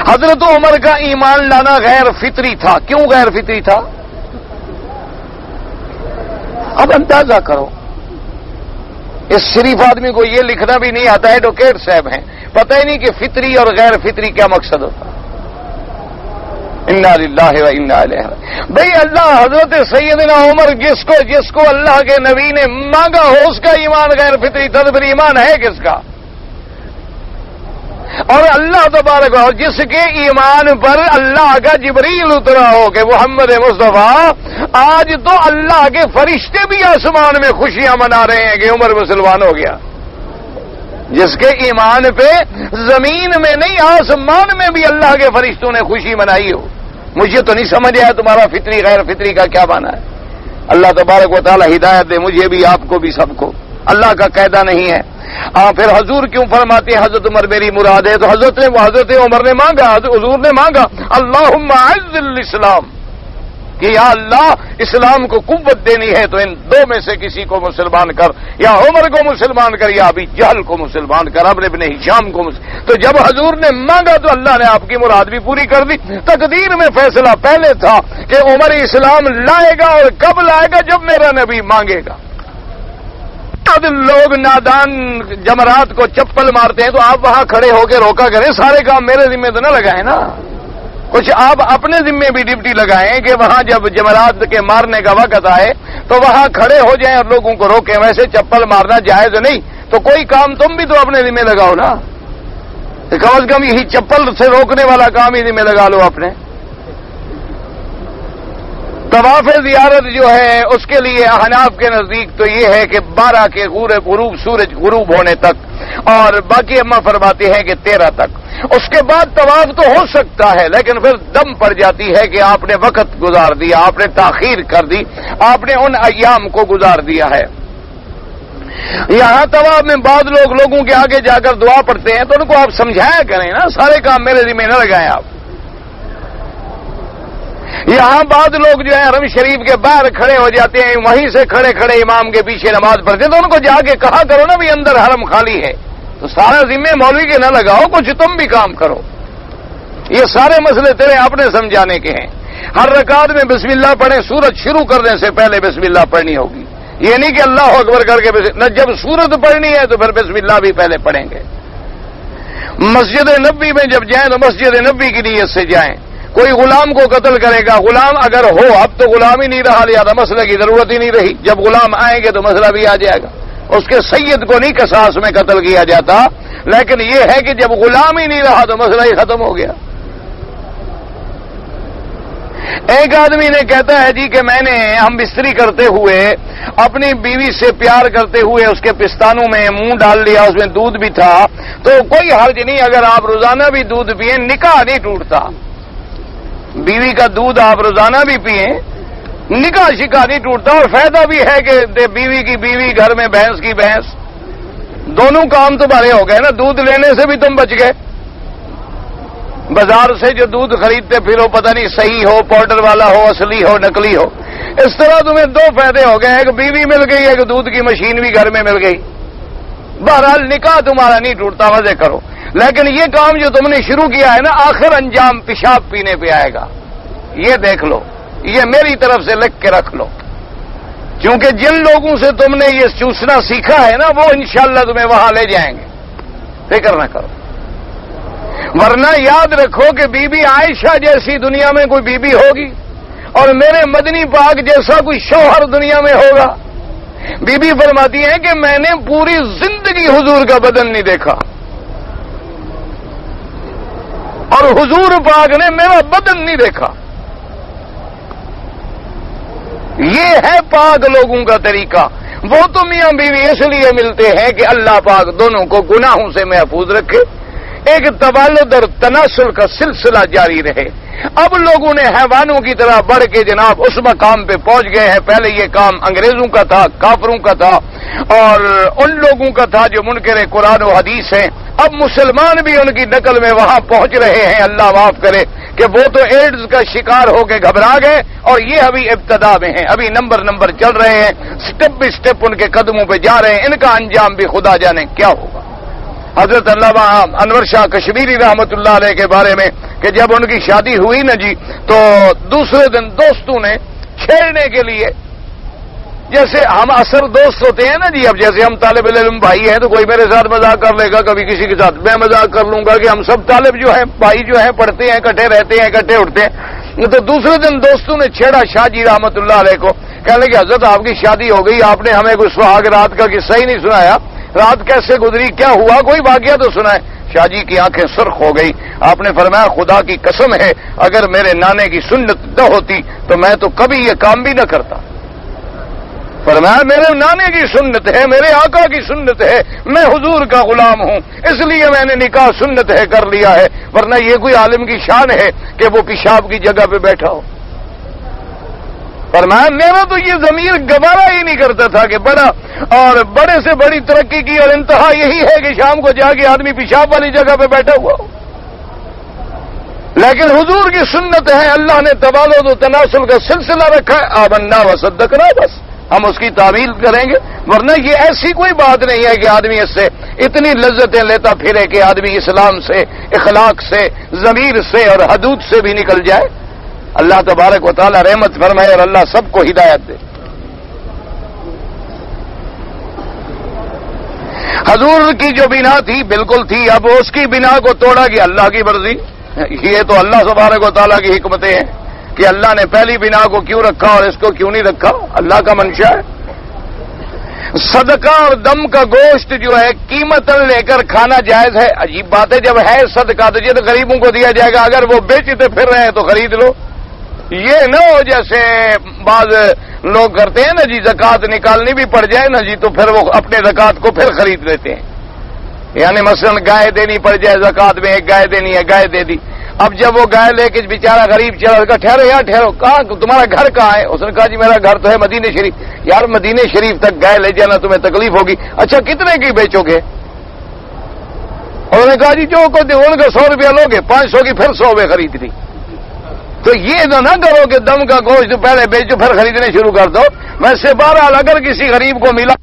حضرت عمر کا ایمان لانا غیر فطری تھا۔ کیوں غیر فطری تھا؟ اب اندازہ کرو، اس شریف آدمی کو یہ لکھنا بھی نہیں آتا، ایڈوکیٹ صاحب ہیں، پتہ ہی نہیں کہ فطری اور غیر فطری کیا مقصد ہوتا۔ انا للہ و انا الیہ راجعون۔ بھئی اللہ حضرت سیدنا عمر جس کو اللہ کے نبی نے مانگا ہو اس کا ایمان غیر فطری تھا، تو پھر ایمان ہے کس کا؟ اور اللہ تبارک اور جس کے ایمان پر اللہ کا جبریل اترا ہو کہ محمد مصطفیٰ، آج تو اللہ کے فرشتے بھی آسمان میں خوشیاں منا رہے ہیں کہ عمر مسلمان ہو گیا۔ جس کے ایمان پہ زمین میں نہیں آسمان میں بھی اللہ کے فرشتوں نے خوشی منائی ہو۔ مجھے تو نہیں سمجھ آیا تمہارا فطری غیر فطری کا کیا معنی ہے۔ اللہ تبارک و تعالی ہدایت دے مجھے بھی، آپ کو بھی، سب کو۔ اللہ کا قاعدہ نہیں ہے۔ پھر حضور کیوں فرماتے ہیں حضرت عمر میری مراد ہے؟ تو حضرت عمر نے مانگا، حضور نے مانگا اللہم اعز الاسلام، کہ یا اللہ اسلام کو قوت دینی ہے تو ان دو میں سے کسی کو مسلمان کر، یا عمر کو مسلمان کر یا ابی جہل کو مسلمان کر، عمرو بن ہشام کو تو جب حضور نے مانگا تو اللہ نے آپ کی مراد بھی پوری کر دی۔ تقدیر میں فیصلہ پہلے تھا کہ عمر اسلام لائے گا، اور کب لائے گا؟ جب میرا نبی مانگے گا۔ اب لوگ نادان جمرات کو چپل مارتے ہیں تو آپ وہاں کھڑے ہو کے روکا کریں، سارے کام میرے ذمہ تو نہ لگائیں نا، کچھ آپ اپنے ذمے بھی ڈپٹی لگائیں کہ وہاں جب جمرات کے مارنے کا وقت آئے تو وہاں کھڑے ہو جائیں اور لوگوں کو روکیں۔ ویسے چپل مارنا جائز نہیں، تو کوئی کام تم بھی تو اپنے ذمے لگاؤ نا، کم از کم یہی چپل سے روکنے والا کام ہی ذمے لگا لو اپنے۔ طواف زیارت جو ہے اس کے لیے احناف کے نزدیک تو یہ ہے کہ 12 کے غروب سورج غروب ہونے تک، اور باقی اما فرماتے ہیں کہ 13 تک۔ اس کے بعد طواف تو ہو سکتا ہے، لیکن پھر دم پڑ جاتی ہے کہ آپ نے وقت گزار دیا، آپ نے تاخیر کر دی، آپ نے ان ایام کو گزار دیا ہے۔ یہاں طواف میں بعض لوگوں کے آگے جا کر دعا پڑھتے ہیں تو ان کو آپ سمجھایا کریں نا، سارے کام میرے ذمہ نہ لگائیں آپ۔ یہاں بعض لوگ جو ہے حرم شریف کے باہر کھڑے ہو جاتے ہیں، وہیں سے کھڑے کھڑے امام کے پیچھے نماز پڑھتے ہیں، تو ان کو جا کے کہا کرو نا بھی اندر حرم خالی ہے، تو سارا ذمہ مولوی کے نہ لگاؤ، کچھ تم بھی کام کرو۔ یہ سارے مسئلے تیرے اپنے سمجھانے کے ہیں۔ ہر رکعت میں بسم اللہ پڑھیں، سورت شروع کرنے سے پہلے بسم اللہ پڑھنی ہوگی، یہ نہیں کہ اللہ اکبر کر کے نہ، جب سورت پڑھنی ہے تو پھر بسم اللہ بھی پہلے پڑھیں گے۔ مسجد نبوی میں جب جائیں تو مسجد نبوی کی نیت سے جائیں۔ کوئی غلام کو قتل کرے گا، غلام اگر ہو، اب تو غلام ہی نہیں رہا، لہذا مسئلے کی ضرورت ہی نہیں رہی، جب غلام آئیں گے تو مسئلہ بھی آ جائے گا۔ اس کے سید کو نہیں قصاص میں قتل کیا جاتا، لیکن یہ ہے کہ جب غلام ہی نہیں رہا تو مسئلہ ہی ختم ہو گیا۔ ایک آدمی نے کہتا ہے جی کہ ہم بستری کرتے ہوئے اپنی بیوی سے پیار کرتے ہوئے اس کے پستانوں میں منہ ڈال لیا، اس میں دودھ بھی تھا، تو کوئی حرج نہیں اگر آپ روزانہ بھی دودھ پئیں، نکاح نہیں ٹوٹتا۔ بیوی کا دودھ آپ روزانہ بھی پئیں، نکاح شکا نہیں ٹوٹتا، اور فائدہ بھی ہے کہ بیوی کی بیوی، گھر میں بھینس کی بھینس، دونوں کام تمہارے ہو گئے نا، دودھ لینے سے بھی تم بچ گئے۔ بازار سے جو دودھ خریدتے پھرو پتہ نہیں صحیح ہو، پاؤڈر والا ہو، اصلی ہو، نقلی ہو، اس طرح تمہیں دو فائدے ہو گئے، ایک بیوی مل گئی، ایک دودھ کی مشین بھی گھر میں مل گئی۔ بہرحال نکاح تمہارا نہیں ٹوٹتا، مزے کرو، لیکن یہ کام جو تم نے شروع کیا ہے نا، آخر انجام پیشاب پینے پہ آئے گا، یہ دیکھ لو، یہ میری طرف سے لکھ کے رکھ لو، کیونکہ جن لوگوں سے تم نے یہ چوسنا سیکھا ہے نا، وہ انشاءاللہ تمہیں وہاں لے جائیں گے، فکر نہ کرو۔ ورنہ یاد رکھو کہ بی بی عائشہ جیسی دنیا میں کوئی بی بی ہوگی، اور میرے مدنی پاک جیسا کوئی شوہر دنیا میں ہوگا؟ بی بی فرماتی ہیں کہ میں نے پوری زندگی حضور کا بدن نہیں دیکھا اور حضور پاک نے میرا بدن نہیں دیکھا. یہ ہے پاک لوگوں کا طریقہ. وہ تو میاں بیوی اس لیے ملتے ہیں کہ اللہ پاک دونوں کو گناہوں سے محفوظ رکھے, ایک تبالد اور تناسل کا سلسلہ جاری رہے. اب لوگوں نے حیوانوں کی طرح بڑھ کے جناب اس مقام پہ پہنچ گئے ہیں. پہلے یہ کام انگریزوں کا تھا, کافروں کا تھا, اور ان لوگوں کا تھا جو منکر قرآن و حدیث ہیں. اب مسلمان بھی ان کی نقل میں وہاں پہنچ رہے ہیں, اللہ معاف کرے, کہ وہ تو ایڈز کا شکار ہو کے گھبرا گئے اور یہ ابھی ابتدا میں ہیں, ابھی نمبر چل رہے ہیں, سٹیپ بائی سٹیپ ان کے قدموں پہ جا رہے ہیں. ان کا انجام بھی خدا جانے کیا ہوگا. حضرت علامہ انور شاہ کشمیری رحمت اللہ علیہ کے بارے میں کہ جب ان کی شادی ہوئی نا جی, تو دوسرے دن دوستوں نے چھیڑنے کے لیے, جیسے ہم اثر دوست ہوتے ہیں نا جی, اب جیسے ہم طالب علم بھائی ہیں تو کوئی میرے ساتھ مذاق کر لے گا, کبھی کسی کے ساتھ میں مذاق کر لوں گا, کہ ہم سب طالب جو ہیں بھائی جو ہیں پڑھتے ہیں, اکٹھے رہتے ہیں, اکٹھے اٹھتے ہیں. تو دوسرے دن دوستوں نے چھیڑا شاہ جی رحمت اللہ علیہ کو, کہنے کہ حضرت آپ کی شادی ہو گئی, آپ نے ہمیں کوئی سہاگ رات کا قصہ ہی نہیں سنایا, رات کیسے گزری, کیا ہوا, کوئی واقعہ تو سنائے. شاہ جی کی آنکھیں سرخ ہو گئی. آپ نے فرمایا خدا کی قسم ہے اگر میرے نانے کی سنت نہ ہوتی تو میں تو کبھی یہ کام بھی نہ کرتا. فرمایا میرے نانے کی سنت ہے, میرے آقا کی سنت ہے, میں حضور کا غلام ہوں, اس لیے میں نے نکاح سنت ہے کر لیا ہے, ورنہ یہ کوئی عالم کی شان ہے کہ وہ پیشاب کی جگہ پہ بیٹھا ہو. فرمایا میرا تو یہ ضمیر گوارا ہی نہیں کرتا تھا کہ بڑا اور بڑے سے بڑی ترقی کی اور انتہا یہی ہے کہ شام کو جا کے آدمی پیشاب والی جگہ پہ بیٹھا ہوا ہو. لیکن حضور کی سنت ہے, اللہ نے تبالد و تناسل کا سلسلہ رکھا ہے, آمنا و صدقنا, بس ہم اس کی تعمیل کریں گے. ورنہ یہ ایسی کوئی بات نہیں ہے کہ آدمی اس سے اتنی لذتیں لیتا پھرے کہ آدمی اسلام سے, اخلاق سے, ضمیر سے اور حدود سے بھی نکل جائے. اللہ تبارک و تعالی رحمت فرمائے اور اللہ سب کو ہدایت دے. حضور کی جو بنا تھی بالکل تھی, اب اس کی بنا کو توڑا گیا, اللہ کی مرضی. یہ تو اللہ تبارک و تعالی کی حکمتیں ہیں کہ اللہ نے پہلی بنا کو کیوں رکھا اور اس کو کیوں نہیں رکھا, اللہ کا منشا ہے. صدقہ اور دم کا گوشت جو ہے قیمت لے کر کھانا جائز ہے. عجیب بات ہے, جب ہے صدقہ تو یہ تو غریبوں کو دیا جائے گا, اگر وہ بیچتے پھر رہے ہیں تو خرید لو. یہ نہ ہو جیسے بعض لوگ کرتے ہیں نا جی, زکوٰۃ نکالنی بھی پڑ جائے نا جی تو پھر وہ اپنے زکوٰۃ کو پھر خرید لیتے ہیں. یعنی مثلا گائے دینی پڑ جائے زکوٰۃ میں, ایک گائے دینی ہے, گائے دے دی. اب جب وہ گائے لے کے بیچارہ غریب چلا گا, ٹھہرو یار ٹھہرو, کہاں تمہارا گھر کہاں ہے؟ اس نے کہا جی میرا گھر تو ہے مدینے شریف. یار مدینے شریف تک گائے لے جانا تمہیں تکلیف ہوگی, اچھا کتنے کی بیچو گے؟ انہوں نے کہا جی جو کو ان کا 100 روپیہ لو گے, 500 کی پھر 100 میں خرید لی. تو یہ نہ کرو کہ دم کا گوشت پہلے بیچو پھر خریدنے شروع کر دو. ویسے بہرحال اگر کسی غریب کو ملا